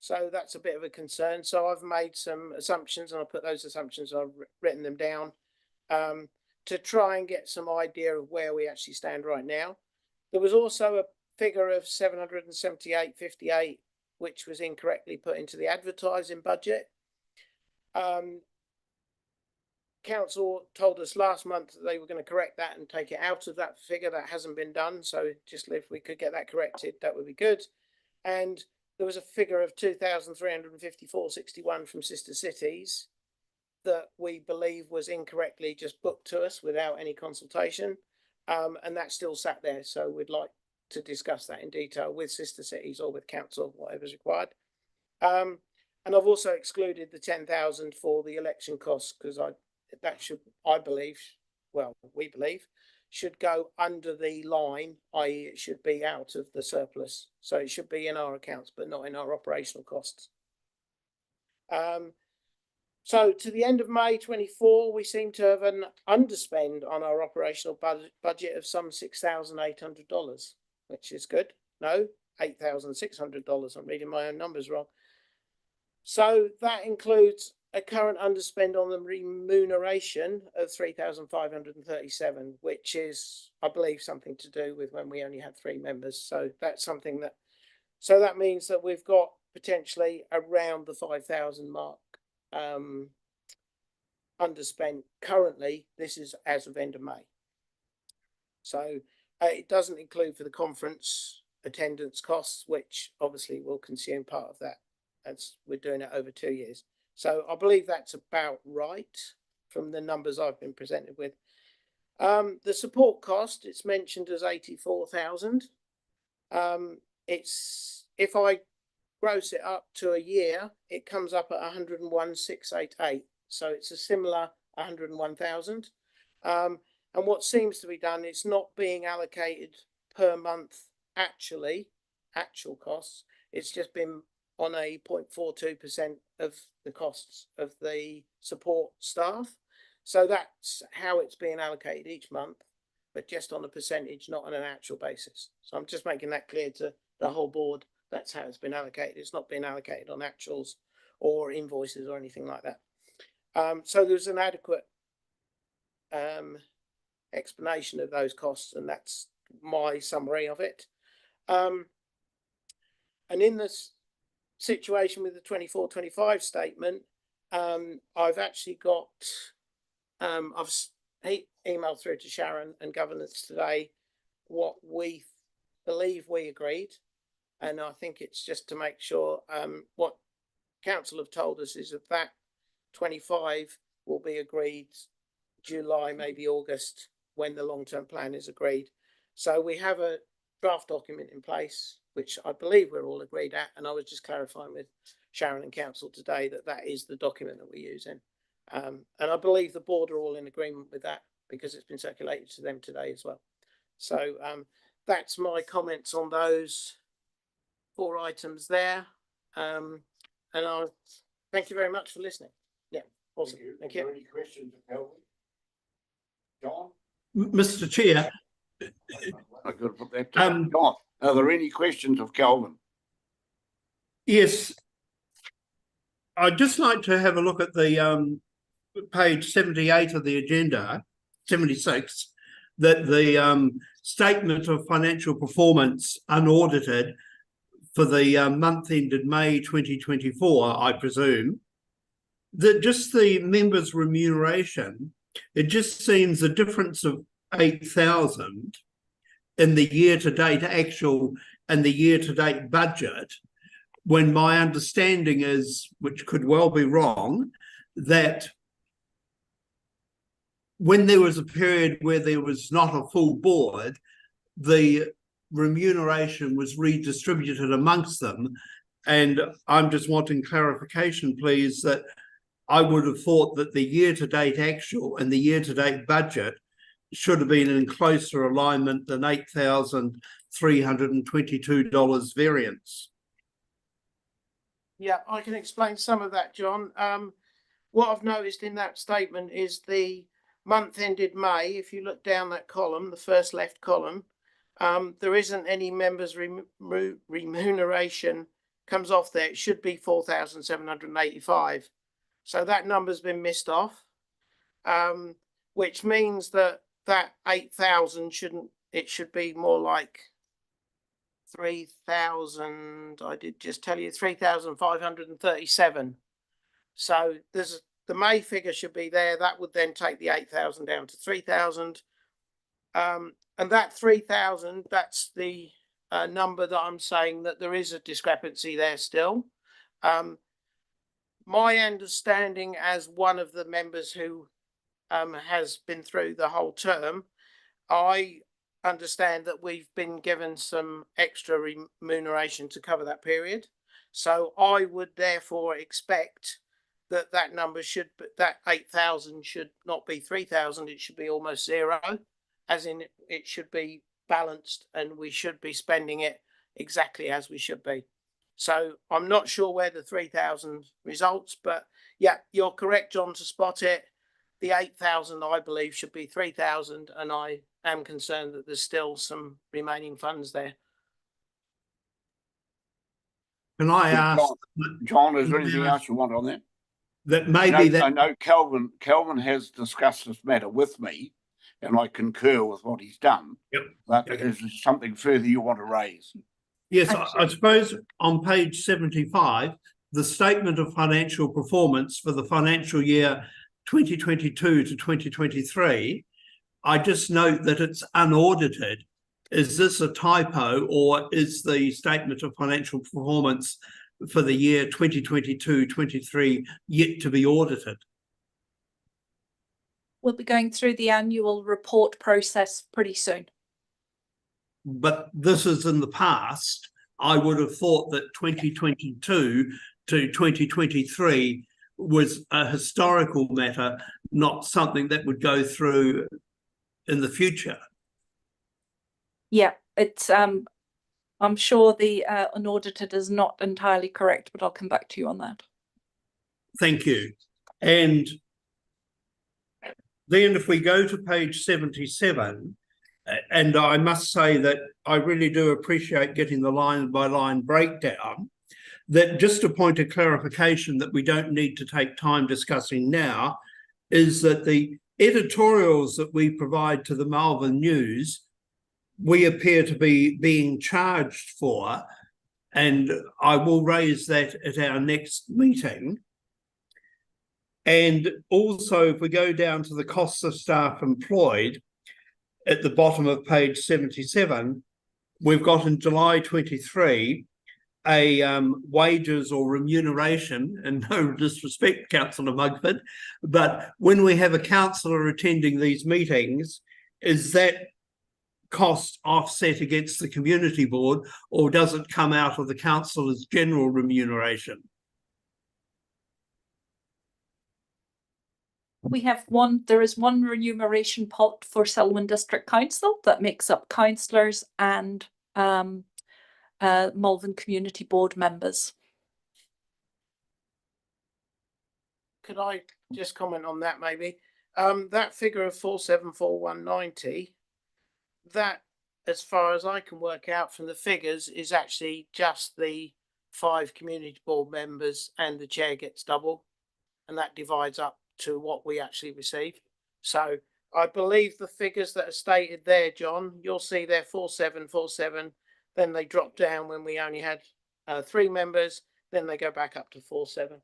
So that's a bit of a concern. So I've made some assumptions, and I'll put those assumptions, I've written them down to try and get some idea of where we actually stand right now. There was also a figure of 778.58, which was incorrectly put into the advertising budget. Council told us last month that they were going to correct that and take it out of that figure. That hasn't been done. So just if we could get that corrected, that would be good. And there was a figure of 2,354.61 from Sister Cities that we believe was incorrectly just booked to us without any consultation. And that still sat there. So we'd like to discuss that in detail with Sister Cities or with council, whatever's required. And I've also excluded the 10,000 for the election costs, because we believe should go under the line, i.e. it should be out of the surplus. So it should be in our accounts, but not in our operational costs. So to the end of May 24, we seem to have an underspend on our operational budget of some $6,800, which is good. No, $8,600. I'm reading my own numbers wrong. So that includes a current underspend on the remuneration of 3,537, which is, I believe, something to do with when we only had 3 members. So that's something that, so that means that we've got potentially around the 5,000 mark underspent currently. This is as of end of May. So it doesn't include for the conference attendance costs, which obviously will consume part of that, as we're doing it over 2 years. So I believe that's about right from the numbers I've been presented with. The support cost, it's mentioned as 84,000. It's, if I gross it up to a year, it comes up at 101,688. So it's a similar 101,000. And what seems to be done, it's not being allocated per month actual costs. It's just been on a 0.42% of the costs of the support staff. So that's how it's being allocated each month, but just on a percentage, not on an actual basis. So I'm just making that clear to the whole board. That's how it's been allocated. It's not being allocated on actuals or invoices or anything like that. So there's an adequate explanation of those costs, and that's my summary of it. And in this situation with the 24-25 statement, I've actually got, I've emailed through to Sharon and governance today what we believe we agreed. And I think it's just to make sure what council have told us is that 25 will be agreed July, maybe August, when the long-term plan is agreed. So we have a draft document in place, which I believe we're all agreed at. And I was just clarifying with Sharon and council today that that is the document that we're using. And I believe the board are all in agreement with that because it's been circulated to them today as well. So that's my comments on those 4 items there. And I'll Thank you very much for listening. Yeah, awesome. Thank Are there you. any questions of Kelvin? John? Mr. Chair, I've got to put that down. John, are there any questions of Kelvin? yes, I'd just like to have a look at the page 78 of the agenda, 76, that the statement of financial performance unaudited for the month ended May 2024, I presume, that just the members' remuneration, it just seems a difference of 8,000 in the year-to-date actual and the year-to-date budget, when my understanding is, which could well be wrong, that when there was a period where there was not a full board, the remuneration was redistributed amongst them. And I'm just wanting clarification, please, that I would have thought that the year-to-date actual and the year-to-date budget should have been in closer alignment than $8,322 variance. Yeah, I can explain some of that, John. What I've noticed in that statement is the month ended May. If you look down that column, the first left column, there isn't any members' remuneration comes off there. It should be 4,785. So that number's been missed off, which means that 8,000 shouldn't, it should be more like 3,000. I did just tell you 3,537. So there's the May figure should be there. That would then take the 8,000 down to 3,000. And that 3,000, that's the number that I'm saying that there is a discrepancy there still. My understanding as one of the members who has been through the whole term, I understand that we've been given some extra remuneration to cover that period. So I would therefore expect that that number should be, that 8,000 should not be 3,000, it should be almost zero, as in it should be balanced and we should be spending it exactly as we should be. So I'm not sure where the 3,000 results, but yeah, you're correct, John, to spot it. The 8,000, I believe, should be 3,000, and I am concerned that there's still some remaining funds there. Can I ask, John, is there anything else you want on that? that maybe I know Kelvin has discussed this matter with me, and I concur with what he's done. Yep. But is there something further you want to raise? Yes, I suppose on page 75, the statement of financial performance for the financial year 2022 to 2023, I just note that it's unaudited. Is this a typo, or is the statement of financial performance for the year 2022-23 yet to be audited? We'll be going through the annual report process pretty soon. But this is in the past. I would have thought that 2022 to 2023 was a historical matter, not something that would go through in the future. Yeah, it's I'm sure the unaudited is not entirely correct, but I'll come back to you on that. Thank you. And then if we go to page 77, and I must say that I really do appreciate getting the line-by-line breakdown, that just a point of clarification that we don't need to take time discussing now is that the editorials that we provide to the Malvern News, we appear to be being charged for, and I will raise that at our next meeting. And also, if we go down to the costs of staff employed, at the bottom of page 77, we've got in July 23 a wages or remuneration, and no disrespect, Councillor Mugford, but when we have a councillor attending these meetings, is that cost offset against the community board, or does it come out of the councillor's general remuneration? We have there is one remuneration pot for Selwyn District Council that makes up councillors and Malvern Community Board members. Could I just comment on that maybe? That figure of 474190, that, as far as I can work out from the figures, is actually just the 5 community board members and the chair gets double, and that divides up to what we actually receive. So I believe the figures that are stated there, John, you'll see they're 4747, then they drop down when we only had 3 members, then they go back up to 47.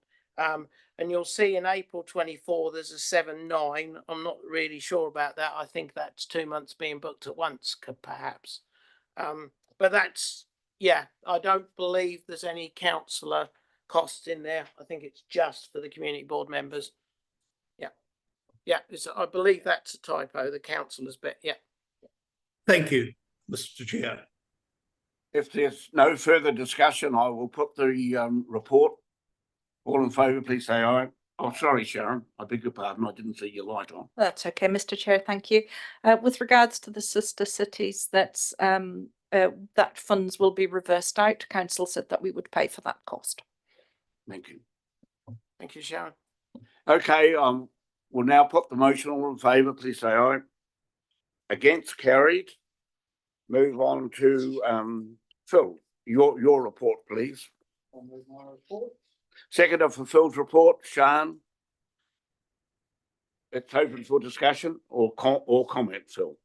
And you'll see in April 24, there's a 79. I'm not really sure about that. I think that's 2 months being booked at once, perhaps. But that's, yeah, I don't believe there's any councillor costs in there. I think it's just for the community board members. Yeah. Yeah, I believe that's a typo, the councillors bit. Yeah. Thank you, Mr. Chair. If there's no further discussion, I will put the report. All in favour, please say aye. Oh, sorry, Sharon. I beg your pardon. I didn't see your light on. That's okay, Mr. Chair. Thank you. With regards to the sister cities, that's that funds will be reversed out. Council said that we would pay for that cost. Thank you. Thank you, Sharon. Okay, we'll now put the motion. All in favour, please say aye. Against, carried. Move on to Phil. Your report, please. I'll move my report. Seconder for Phil's report, Sian. It's open for discussion or comment, Phil.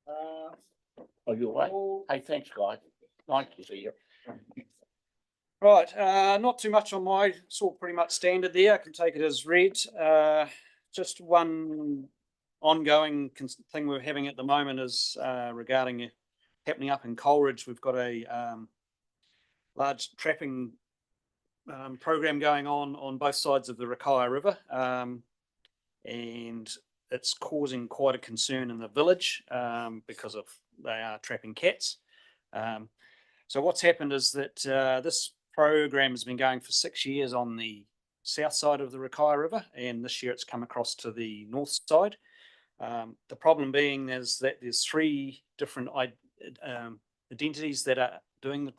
Oh, you're right. Hey, thanks, guys. Nice to see you. Right, not too much on my, it's all pretty much standard there. I can take it as read. Just one ongoing thing we're having at the moment is regarding happening up in Coleridge. We've got a large trapping program going on both sides of the Rakaya River, and it's causing quite a concern in the village because of they are trapping cats. So what's happened is that this program has been going for 6 years on the south side of the Rakaya River, and this year it's come across to the north side. The problem being is that there's 3 different identities that are doing the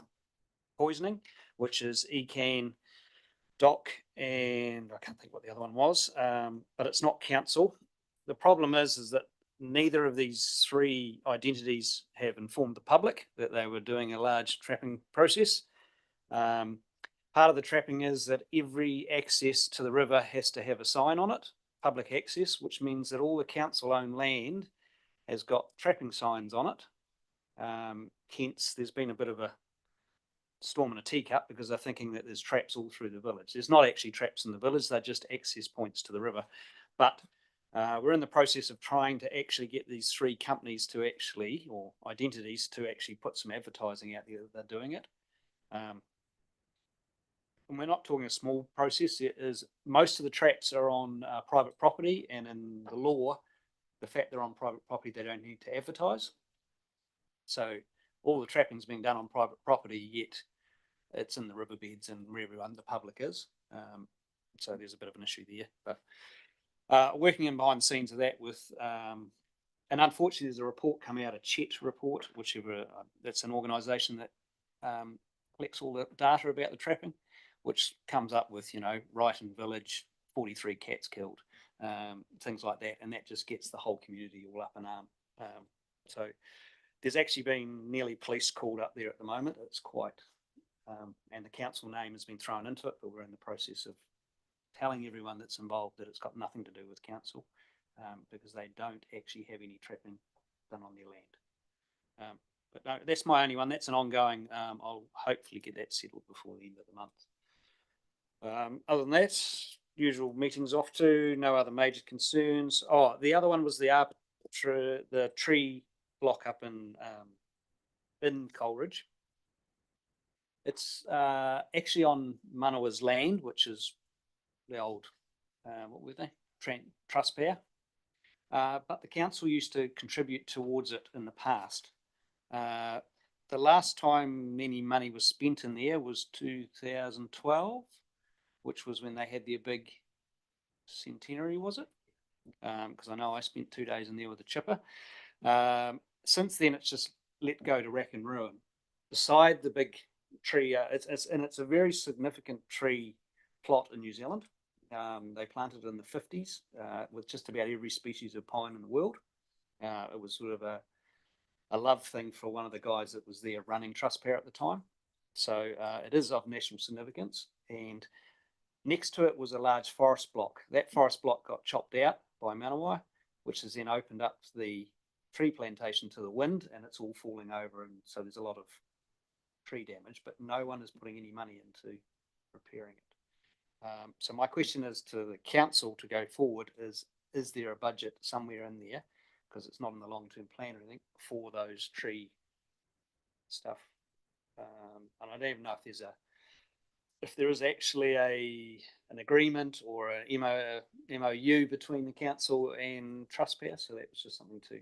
poisoning, which is ECAN, DOC, and I can't think what the other one was, but it's not council. The problem is that neither of these 3 identities have informed the public that they were doing a large trapping process. Part of the trapping is that every access to the river has to have a sign on it, public access, which means that all the council-owned land has got trapping signs on it. Hence, there's been a bit of a storm in a teacup because they're thinking that there's traps all through the village. There's not actually traps in the village, they're just access points to the river. But we're in the process of trying to actually get these 3 companies to actually, or identities to actually put some advertising out there that they're doing it. And we're not talking a small process. It is, most of the traps are on private property, and in the law, the fact they're on private property, they don't need to advertise. So all the trapping's being done on private property, yet it's in the riverbeds and where everyone, the public is. So there's a bit of an issue there. But working in behind the scenes of that with, and unfortunately there's a report coming out, a CHET report, whichever, that's an organisation that collects all the data about the trapping, which comes up with, you know, Wrighton Village, 43 cats killed, things like that. And that just gets the whole community all up in arm. So there's actually been nearly police called up there at the moment. It's quite, and the council name has been thrown into it, but we're in the process of telling everyone that's involved that it's got nothing to do with council, because they don't actually have any trapping done on their land. But no, that's my only one. That's an ongoing. I'll hopefully get that settled before the end of the month. Other than that, usual meetings off to, no other major concerns. Oh, the other one was the tree block up in Coleridge. It's actually on Manawa's land, which is the old, what were they? Trust pair. But the council used to contribute towards it in the past. The last time any money was spent in there was 2012, which was when they had their big centenary, was it? Because I know I spent 2 days in there with a chipper. Since then, it's just let go to rack and ruin. Beside the big tree, it's a very significant tree plot in New Zealand. They planted it in the 50s with just about every species of pine in the world. It was sort of a love thing for one of the guys that was there running Trustpower at the time. So it is of national significance. And next to it was a large forest block. That forest block got chopped out by Manawa, which has then opened up the tree plantation to the wind, and it's all falling over. And so there's a lot of tree damage, but no one is putting any money into repairing it. So my question is to the council to go forward is there a budget somewhere in there, because it's not in the long-term plan or anything, for those tree stuff? And I don't even know if there is actually an agreement or an MOU between the council and Trustpower. So that was just something to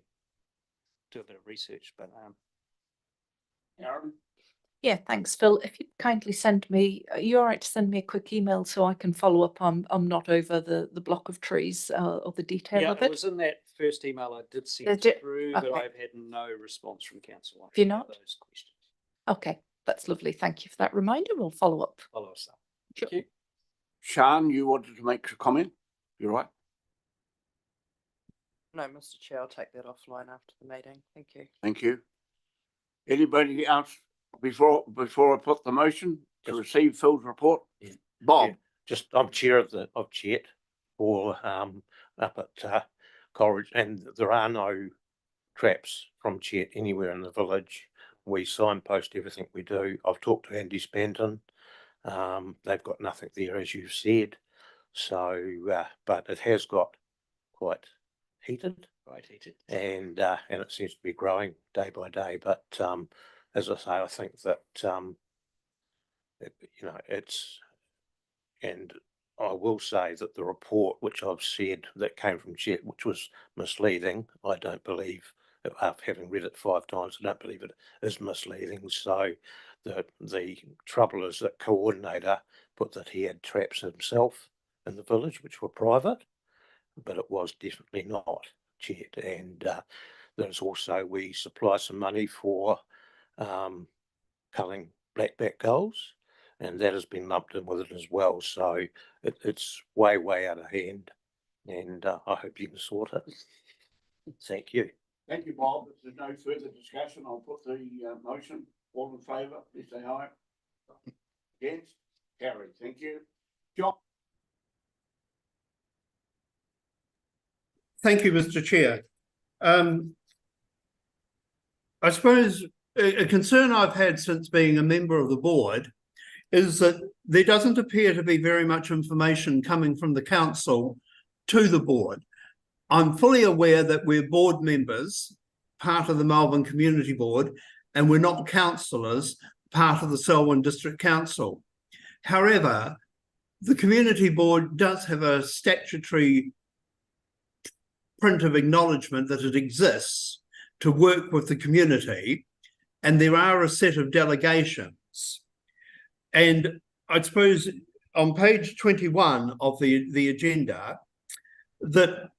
do a bit of research. But Aaron? Yeah, thanks, Phil. If you'd kindly send me, are you all right to send me a quick email so I can follow up? I'm not over the block of trees or the detail Yeah, of it it. was in that first email I did send Did you? through, but Okay. I've had no response from council on Have you any of not? those questions. Okay, that's lovely. Thank you for that reminder. We'll follow up. Follow us up. Sure. Thank you. Sian, you wanted to make a comment? You're right. No, Mr. Chair, I'll take that offline after the meeting. Thank you. Thank you. Anybody else before I put the motion to receive Phil's report? Yeah. Bob. Yeah. Just I'm chair of Chet for up at Coleridge, and there are no traps from Chet anywhere in the village. We signpost everything we do. I've talked to Andy Spanton. They've got nothing there, as you've said. So, but it has got quite heated. Right, heated. And it seems to be growing day by day. But as I say, I think that it's, and I will say that the report which I've said that came from Chet, which was misleading, I don't believe, after having read it 5 times, I don't believe it is misleading. So the trouble is that coordinator put that he had traps himself in the village, which were private, but it was definitely not Chet. And there's also, we supply some money for culling blackback gulls, and that has been lumped in with it as well. So it's way out of hand, and I hope you can sort it. Thank you. Thank you, Bob. If there's no further discussion, I'll put the motion. All in favour, please say aye. Against? Carried. Thank you. John? Thank you, Mr. Chair. I suppose a concern I've had since being a member of the board is that there doesn't appear to be very much information coming from the council to the board. I'm fully aware that we're board members, part of the Malvern Community Board, and we're not councillors, part of the Selwyn District Council. However, the Community Board does have a statutory print of acknowledgement that it exists to work with the community, and there are a set of delegations. And I suppose on page 21 of the agenda, that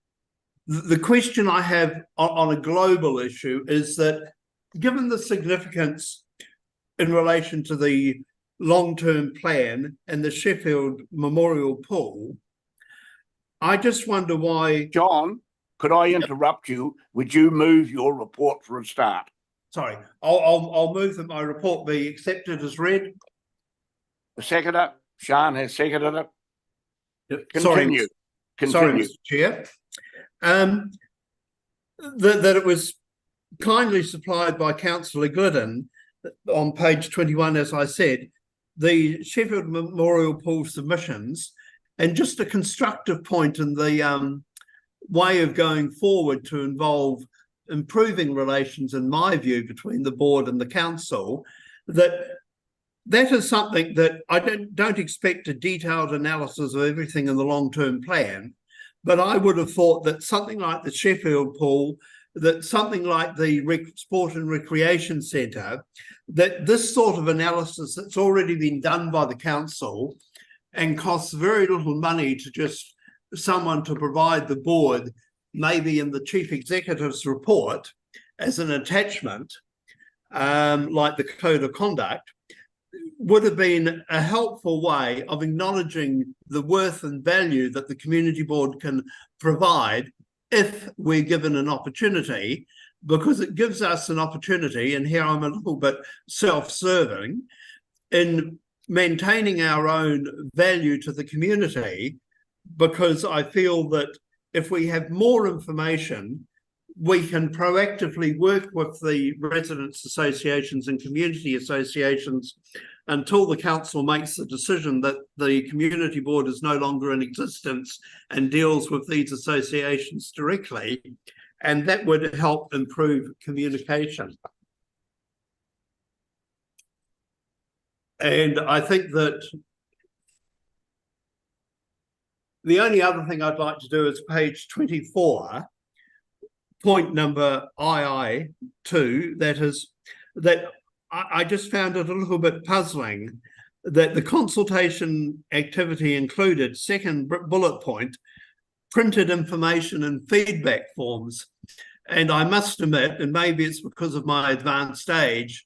the question I have on a global issue is that given the significance in relation to the long-term plan and the Sheffield Memorial Pool, I just wonder why... John, could I interrupt you? Would you move your report for a start? Sorry, I'll move that my report be accepted as read. The seconder, Sian has seconded it. Sorry, Continue. Sorry, Mr. Chair. That it was kindly supplied by Councillor Glidden on page 21, as I said, the Sheffield Memorial Pool submissions, and just a constructive point in the way of going forward to involve improving relations, in my view, between the board and the council, that is something that I don't expect a detailed analysis of everything in the long-term plan, but I would have thought that something like the Sheffield Pool, that something like the Sport and Recreation Centre, that this sort of analysis that's already been done by the council and costs very little money to just someone to provide the board, maybe in the chief executive's report as an attachment, like the code of conduct, would have been a helpful way of acknowledging the worth and value that the community board can provide if we're given an opportunity, because it gives us an opportunity, and here I'm a little bit self-serving, in maintaining our own value to the community, because I feel that if we have more information, we can proactively work with the residents' associations and community associations until the council makes the decision that the community board is no longer in existence and deals with these associations directly. And that would help improve communication. And I think that the only other thing I'd like to do is page 24, point number II2, that is that I just found it a little bit puzzling that the consultation activity included, second bullet point, printed information and feedback forms. And I must admit, and maybe it's because of my advanced age,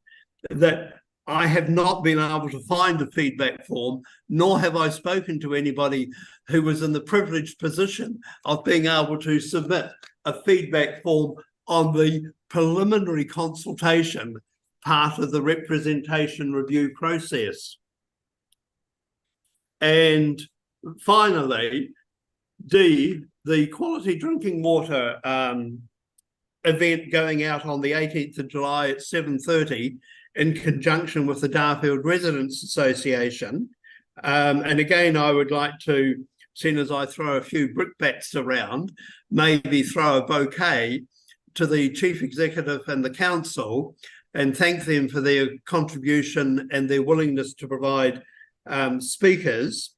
that I have not been able to find a feedback form, nor have I spoken to anybody who was in the privileged position of being able to submit a feedback form on the preliminary consultation part of the representation review process. And finally, D, the quality drinking water event going out on the 18th of July at 7:30 in conjunction with the Darfield Residents Association. And again, I would like to, seeing as I throw a few brickbats around, maybe throw a bouquet to the Chief Executive and the Council and thank them for their contribution and their willingness to provide speakers.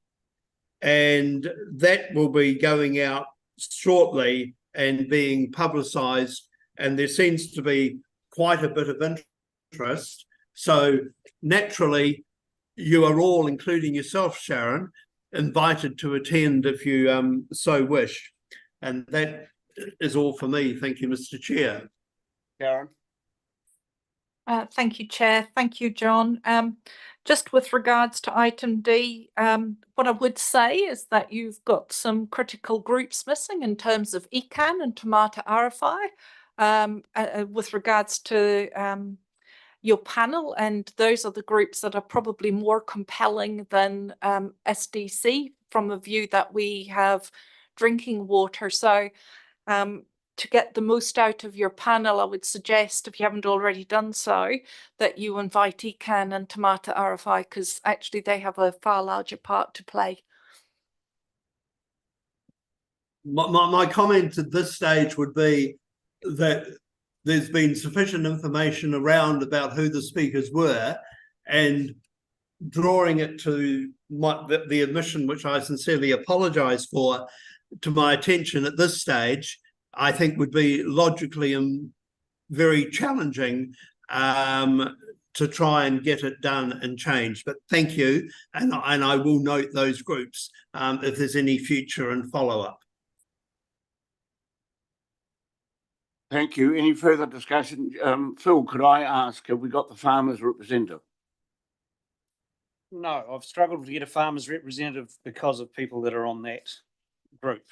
And that will be going out shortly and being publicised. And there seems to be quite a bit of interest. So naturally, you are all, including yourself, Sharon, invited to attend if you so wish. And that is all for me. Thank you, Mr. Chair. Karen? Thank you, Chair. Thank you, John. Just with regards to item D, what I would say is that you've got some critical groups missing in terms of ECAN and Tamata RFI with regards to your panel, and those are the groups that are probably more compelling than SDC from the view that we have drinking water. So to get the most out of your panel, I would suggest, if you haven't already done so, that you invite ECAN and Tamata RFI, because actually they have a far larger part to play. My comment at this stage would be that there's been sufficient information around about who the speakers were, and drawing it to the admission, which I sincerely apologise for, to my attention at this stage, I think would be logically very challenging to try and get it done and changed. But thank you, and I will note those groups if there's any future and follow-up. Thank you. Any further discussion? Phil, could I ask, have we got the farmers representative? No, I've struggled to get a farmers representative because of people that are on that group.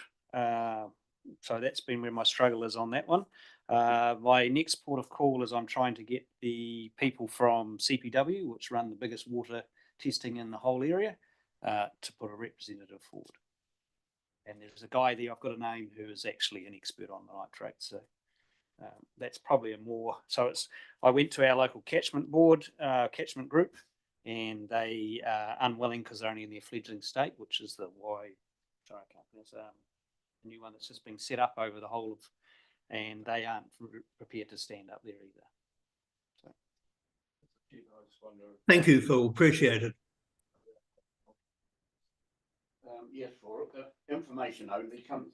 So that's been where my struggle is on that one. My next port of call is I'm trying to get the people from CPW, which run the biggest water testing in the whole area, to put a representative forward. And there's a guy there, I've got a name, who is actually an expert on nitrate. So that's probably a more, so it's, I went to our local catchment board, catchment group, and they are unwilling because they're only in their fledgling state, which is the sorry, I can't pronounce a new one that's just been set up over the whole of, and they aren't prepared to stand up there either. So. Thank you, Phil. Appreciate it. Yes, for information only. Come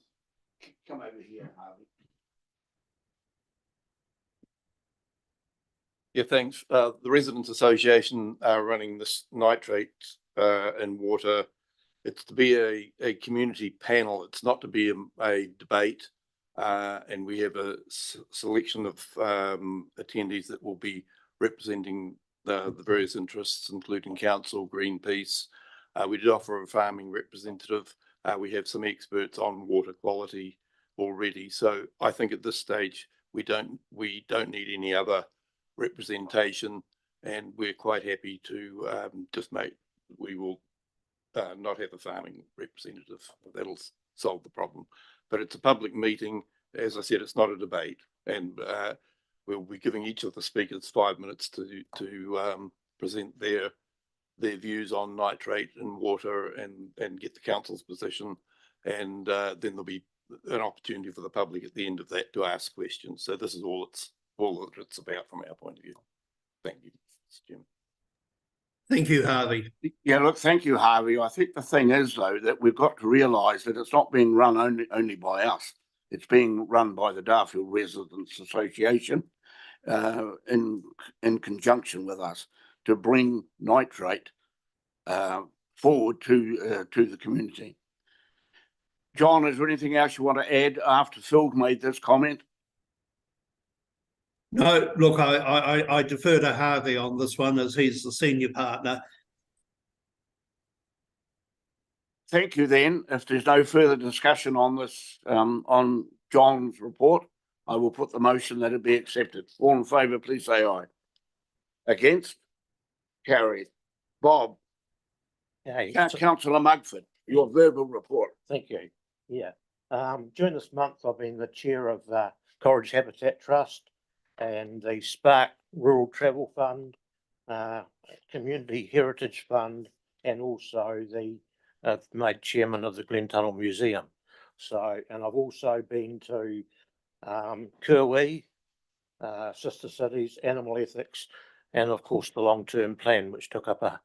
over here, Harvey. Yeah, thanks. The Residents Association are running this nitrate in water. It's to be a community panel. It's not to be a debate. And we have a selection of attendees that will be representing the various interests, including council, Greenpeace. We did offer a farming representative. We have some experts on water quality already. So I think at this stage, we don't need any other representation, and we're quite happy to we will not have a farming representative. That'll solve the problem. But it's a public meeting. As I said, it's not a debate, and we'll be giving each of the speakers 5 minutes to present their views on nitrate and water and get the council's position, and then there'll be an opportunity for the public at the end of that to ask questions. So this is all that it's about from our point of view. Thank you, Mr. Chairman. Thank you, Harvey. Yeah, look, thank you, Harvey. I think the thing is, though, that we've got to realise that it's not being run only by us. It's being run by the Darfield Residents Association in conjunction with us to bring nitrate forward to the community. John, is there anything else you want to add after Phil made this comment? No, look, I defer to Harvey on this one as he's the senior partner. Thank you then. If there's no further discussion on this, on John's report, I will put the motion that it be accepted. All in favour, please say aye. Against? Carried. Bob. Hey, Councillor Mugford, your verbal report. thank you. Yeah. During this month, I've been the chair of Corridge Habitat Trust and the Spark Rural Travel Fund, Community Heritage Fund, and also the made chairman of the Glen Tunnel Museum. So, and I've also been to Kirwee, Sister Cities, Animal Ethics, and of course the long-term plan, which took up a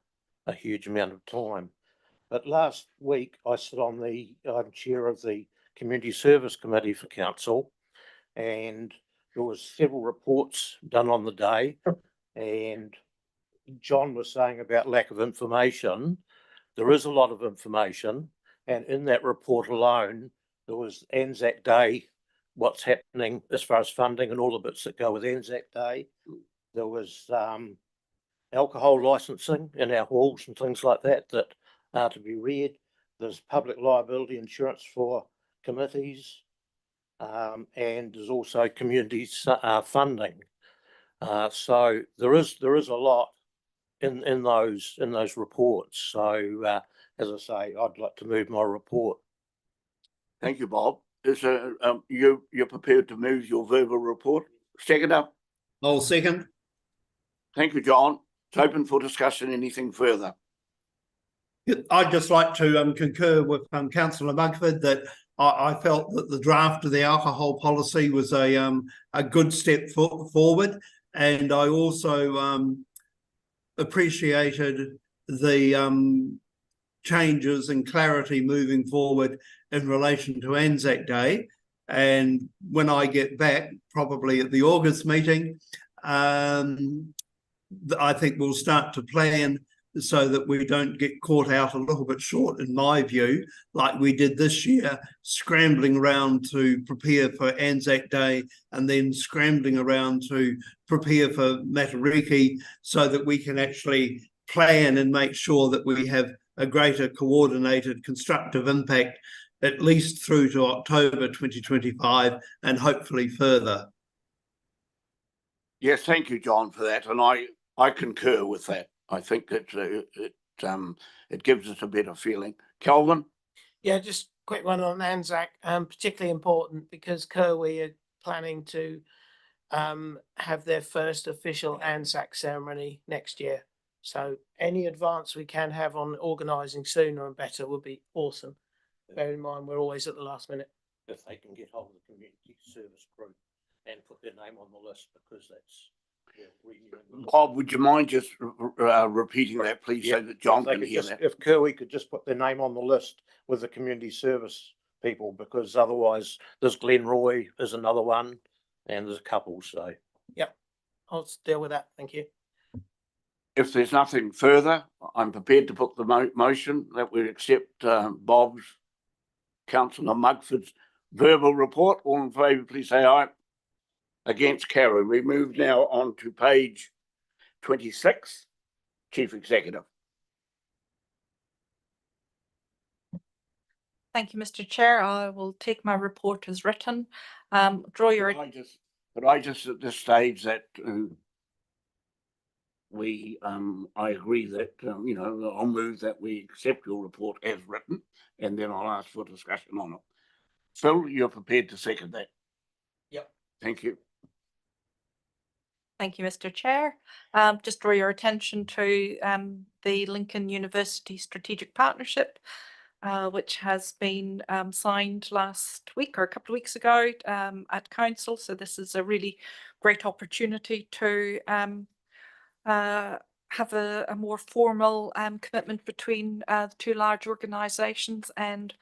huge amount of time. But last week I'm chair of the Community Service Committee for Council, and there was several reports done on the day, and John was saying about lack of information. There is a lot of information, and in that report alone, there was Anzac Day, what's happening as far as funding and all the bits that go with Anzac Day. There was alcohol licensing in our halls and things like that that are to be read. There's public liability insurance for committees, and there's also community funding. So there is a lot in those reports. So as I say, I'd like to move my report. Thank you, Bob. Is you're prepared to move your verbal report? Second up. I'll second. Thank you, John. It's open for discussion. Anything further? I'd just like to concur with Councillor Mugford that I felt that the draft of the alcohol policy was a good step forward, and I also appreciated the changes and clarity moving forward in relation to Anzac Day. And when I get back, probably at the August meeting, I think we'll start to plan so that we don't get caught out a little bit short, in my view, like we did this year, scrambling around to prepare for Anzac Day and then scrambling around to prepare for Matariki, so that we can actually plan and make sure that we have a greater coordinated constructive impact, at least through to October 2025 and hopefully further. Yes, thank you, John, for that. And I concur with that. I think that it gives us a better feeling. Kelvin? Yeah, just quick one on Anzac, particularly important because Kirwee are planning to have their first official Anzac ceremony next year. So any advance we can have on organising sooner and better would be awesome. Bear in mind, we're always at the last minute. If they can get hold of the community service group and put their name on the list, because that's Bob, would you mind just repeating that, please, so that John can hear that? If Kirwee could just put their name on the list with the community service people, because otherwise there's Glenroy is another one, and there's a couple. So yep, I'll deal with that. Thank you. If there's nothing further, I'm prepared to put the motion that we accept Bob's, Councillor Mugford's verbal report. All in favour, please say aye. Against, carry. We move now on to page 26th, Chief Executive. Thank you, Mr. Chair. I will take my report as written. Draw your But I just at this stage that I agree that, I'll move that we accept your report as written, and then I'll ask for discussion on it. Phil, you're prepared to second that? Yep. Thank you. Thank you, Mr. Chair. Just draw your attention to the Lincoln University Strategic Partnership, which has been signed last week or a couple of weeks ago at Council. So this is a really great opportunity to have a more formal commitment between the two large organisations and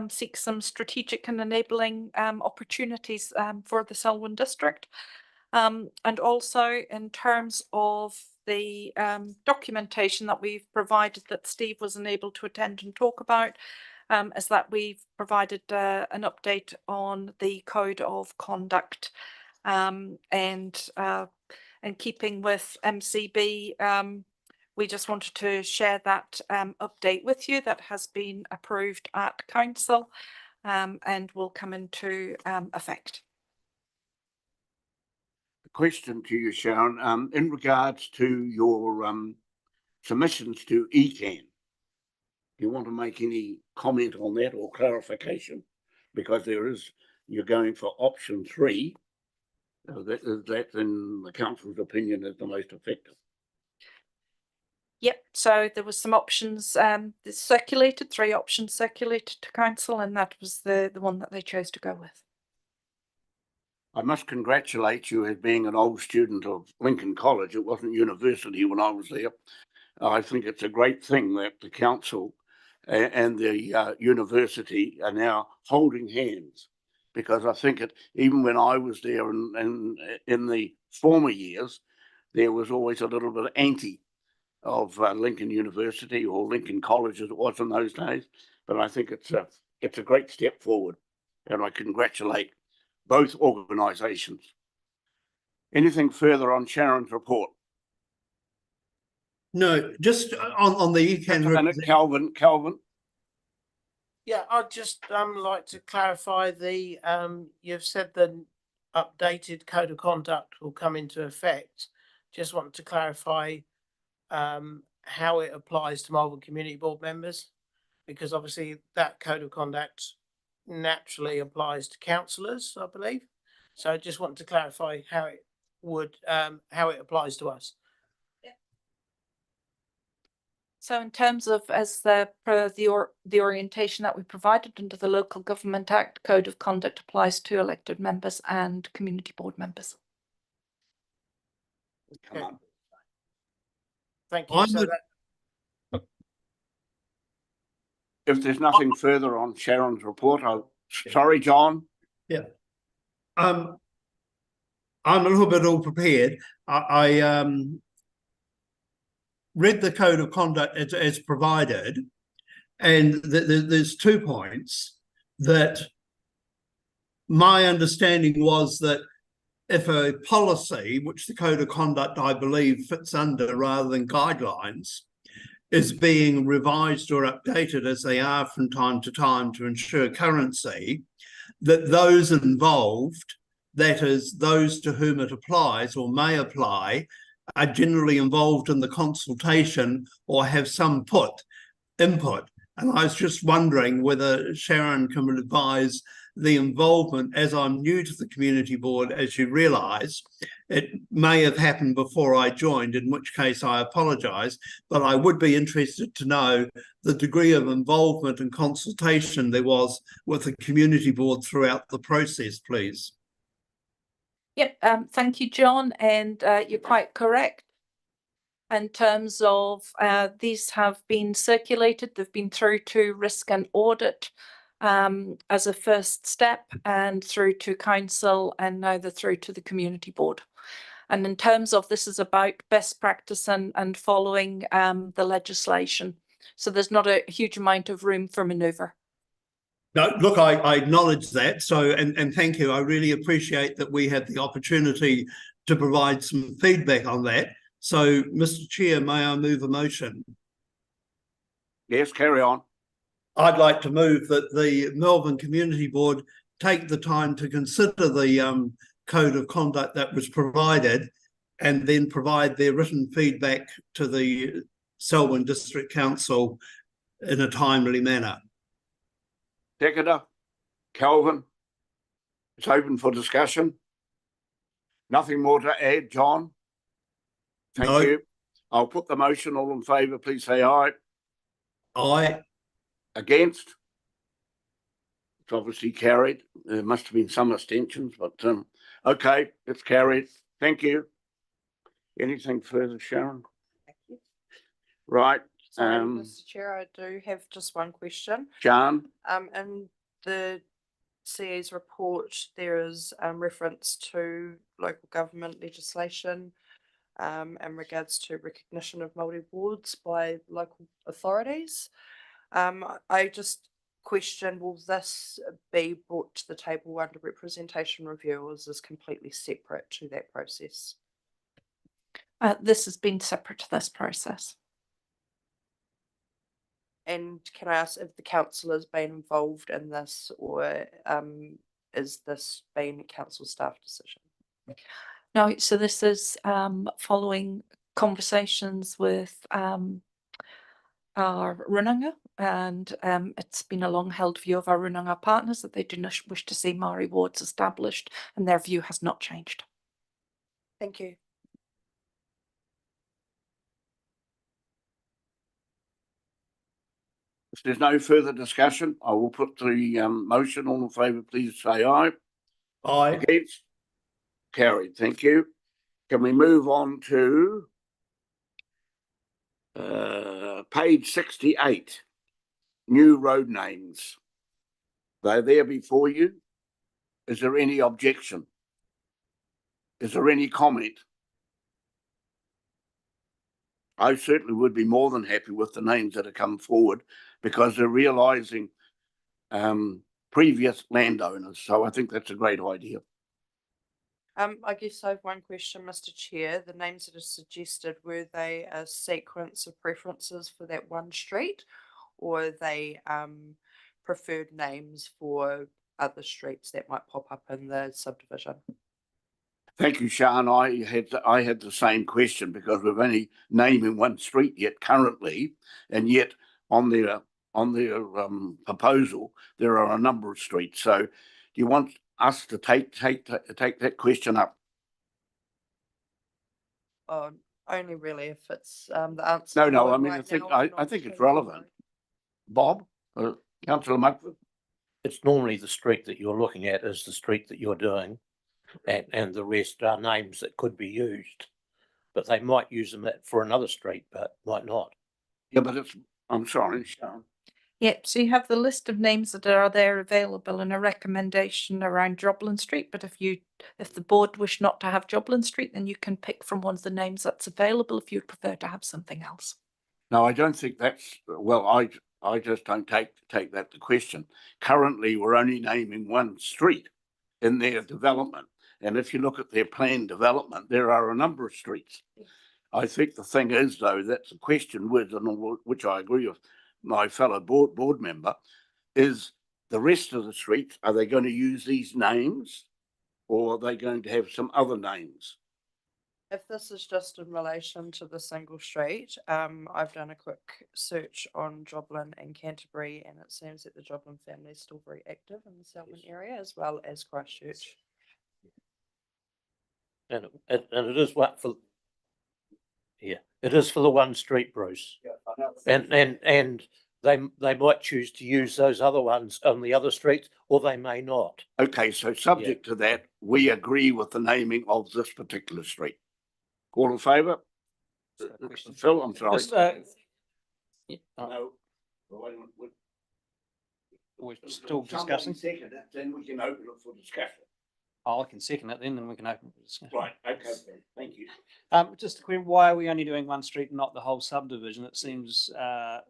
seek some strategic and enabling opportunities for the Selwyn district. And also in terms of the documentation that we've provided that Steve was unable to attend and talk about, is that we've provided an update on the code of conduct, and in keeping with MCB, we just wanted to share that update with you that has been approved at Council and will come into effect. Question to you, Sharon, in regards to your submissions to ECAN. Do you want to make any comment on that or clarification? Because you're going for option 3. That in the council's opinion is the most effective. Yep, so there was some options circulated, 3 options circulated to Council, and that was the one that they chose to go with. I must congratulate you as being an old student of Lincoln College. It wasn't university when I was there. I think it's a great thing that the council and the university are now holding hands, because I think even when I was there and in the former years, there was always a little bit of anti of Lincoln University or Lincoln College as it was in those days. But I think it's a great step forward, and I congratulate both organisations. Anything further on Sharon's report? No, just on the ECAN. Calvin. Yeah, I'd just like to clarify you've said the updated code of conduct will come into effect. Just want to clarify how it applies to Malvern Community Board members, because obviously that code of conduct naturally applies to councillors, I believe. So I just want to clarify how it applies to us. So in terms of the orientation that we provided under the Local Government Act, Code of Conduct applies to elected members and community board members. Come on. Thank you. If there's nothing further on Sharon's report, sorry, John. Yeah. I'm a little bit all prepared. I read the code of conduct as provided, and there's 2 points that my understanding was that if a policy, which the code of conduct I believe fits under rather than guidelines, is being revised or updated as they are from time to time to ensure currency, that those involved, that is, those to whom it applies or may apply, are generally involved in the consultation or have some input. And I was just wondering whether Sharon can advise the involvement, as I'm new to the community board, as you realise. It may have happened before I joined, in which case I apologise, but I would be interested to know the degree of involvement and consultation there was with the community board throughout the process, please. Yep, thank you, John, and you're quite correct. In terms of these have been circulated, they've been through to risk and audit as a first step, and through to council, and now they're through to the community board. And in terms of this is about best practice and following the legislation. So there's not a huge amount of room for manoeuvre. No, look, I acknowledge that. So, and thank you. I really appreciate that we had the opportunity to provide some feedback on that. So, Mr. Chair, may I move a motion? Yes, carry on. I'd like to move that the Malvern Community Board take the time to consider the code of conduct that was provided and then provide their written feedback to the Selwyn District Council in a timely manner. Seconder, Kelvin. It's open for discussion. Nothing more to add, John? Thank No. you. I'll put the motion. All in favour, please say aye. Aye. Against? It's obviously carried. There must have been some abstentions, but okay, it's carried. Thank you. Anything further, Sharon? Thank you. Right, Sorry, Mr. Chair, I do have just one question. Sean? In the CE's report, there is reference to local government legislation in regards to recognition of Māori wards by local authorities. I just question, will this be brought to the table under representation review, or is this completely separate to that process? This has been separate to this process. And can I ask if the council has been involved in this, or is this been a council staff decision? No, so this is following conversations with our runanga, and it's been a long held view of our runanga partners that they do not wish to see Māori wards established, and their view has not changed. Thank you. If there's no further discussion, I will put the motion. All in favour, please say aye. Aye. Against? Carried. Thank you. Can we move on to page 68, new road names? They're there before you. Is there any objection? Is there any comment? I certainly would be more than happy with the names that have come forward because they're realising previous landowners. So I think that's a great idea. I guess I have one question, Mr. Chair. The names that are suggested, were they a sequence of preferences for that one street, or are they preferred names for other streets that might pop up in the subdivision? Thank you, Sean. I had the same question because we've only naming one street yet currently, and yet on their proposal there are a number of streets. So, do you want us to take that question up? Only really if it's the answer. No. I mean, I think it's relevant. Bob, Councillor Mugford. It's normally the street that you're looking at is the street that you're doing, and the rest are names that could be used, but they might use them for another street, but might not. Yeah, but I'm sorry, Sean. Yep, so you have the list of names that are there available and a recommendation around Joblin Street, but if the board wish not to have Joblin Street, then you can pick from one of the names that's available if you'd prefer to have something else. No, I don't think that's, well, I just don't take that to question. Currently, we're only naming one street in their development. And if you look at their planned development, there are a number of streets. I think the thing is, though, that's a question with, and which I agree with my fellow board member, is the rest of the streets, are they going to use these names or are they going to have some other names? If this is just in relation to the single street, I've done a quick search on Joblin and Canterbury, and it seems that the Joblin family is still very active in the Selwyn area as well as Christchurch. And it is what for, yeah, it is for the one street, Bruce. And they might choose to use those other ones on the other streets, or they may not. Okay, so subject to that, we agree with the naming of this particular street. All in favour? Phil, I'm sorry. Just, No. we're still discussing. Second it, then we can open it for discussion. Oh, I can second it then we can open the discussion. Right, okay, thank you. Just a question, why are we only doing one street and not the whole subdivision? It seems a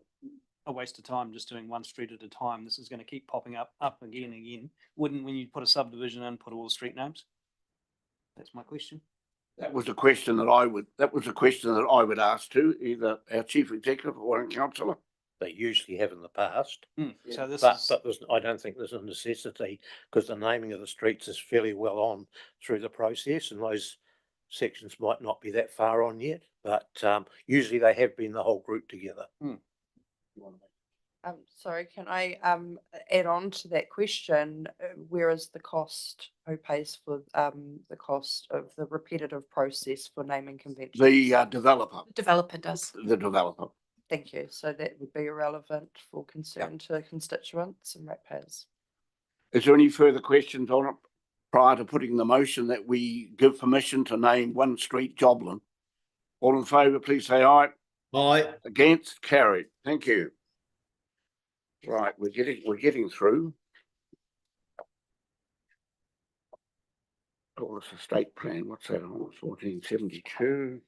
waste of time just doing one street at a time. This is going to keep popping up again and again. Wouldn't, when you put a subdivision in, put all the street names? That's my question. That was a question that I would ask to either our chief executive or a councillor. They usually have in the past. So this But, is, but there's, I don't think there's a necessity because the naming of the streets is fairly well on through the process and those sections might not be that far on yet, but usually they have been the whole group together. Sorry, can I add on to that question? Where is the cost? Who pays for the cost of the repetitive process for naming conventions? The developer, Developer does. the developer. Thank you. So that would be irrelevant for concern to constituents and ratepayers. Is there any further questions on it prior to putting the motion that we give permission to name one street Joblin? All in favour, please say aye. Aye. Against, carried. Thank you. Right, we're getting through. Oh, this estate plan, what's that on? 1472.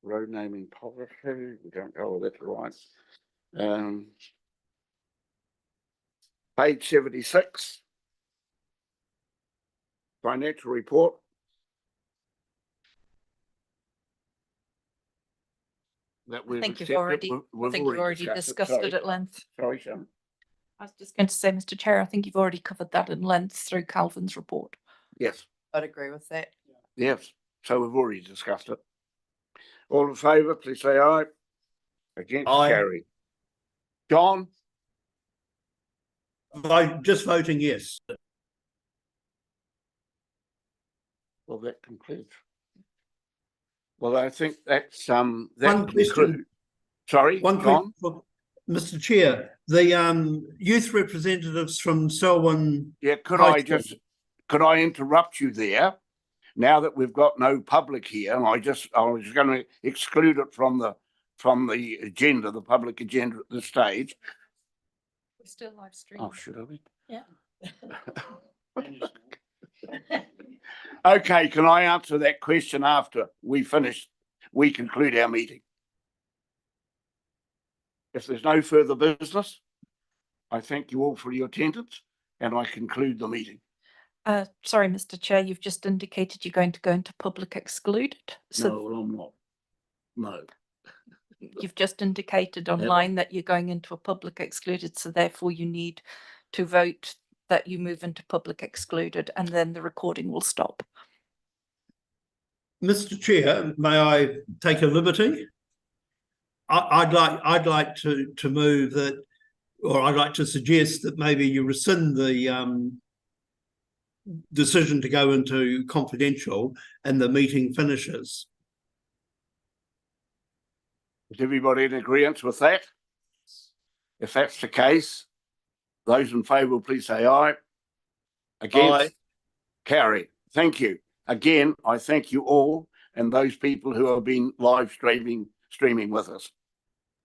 Road naming policy, we don't go all that right. Page 76. Financial report. That I we've think you've accepted. already, We've I think you've already discussed it at length. Sorry, Sharon. I was just going to say, Mr. Chair, I think you've already covered that in length through Calvin's report. Yes, I'd agree with that. yes. So we've already discussed it. All in favour, please say aye. Against, Aye. carry. John? Just voting yes. Well, that concludes. Well, I think that's One that question. concludes. Sorry, One John? question, Mr. Chair, the youth representatives from Selwyn. Yeah, High School. could I interrupt you there? Now that we've got no public here, and I was going to exclude it from the agenda, the public agenda at this stage. We're still live streaming. Oh, should I be? Yeah. Okay, can I answer that question after we conclude our meeting? If there's no further business, I thank you all for your attendance and I conclude the meeting. Sorry, Mr. Chair, you've just indicated you're going to go into public excluded. So No, well, I'm not. No. you've just indicated online that you're going into a public excluded, so therefore you need to vote that you move into public excluded and then the recording will stop. Mr. Chair, may I take a liberty? I'd like to move that, or I'd like to suggest that maybe you rescind the decision to go into confidential and the meeting finishes. Is everybody in agreement with that? If that's the case, those in favour, please say aye. Against? Aye. Carry. Thank you. Again, I thank you all and those people who have been live streaming with us.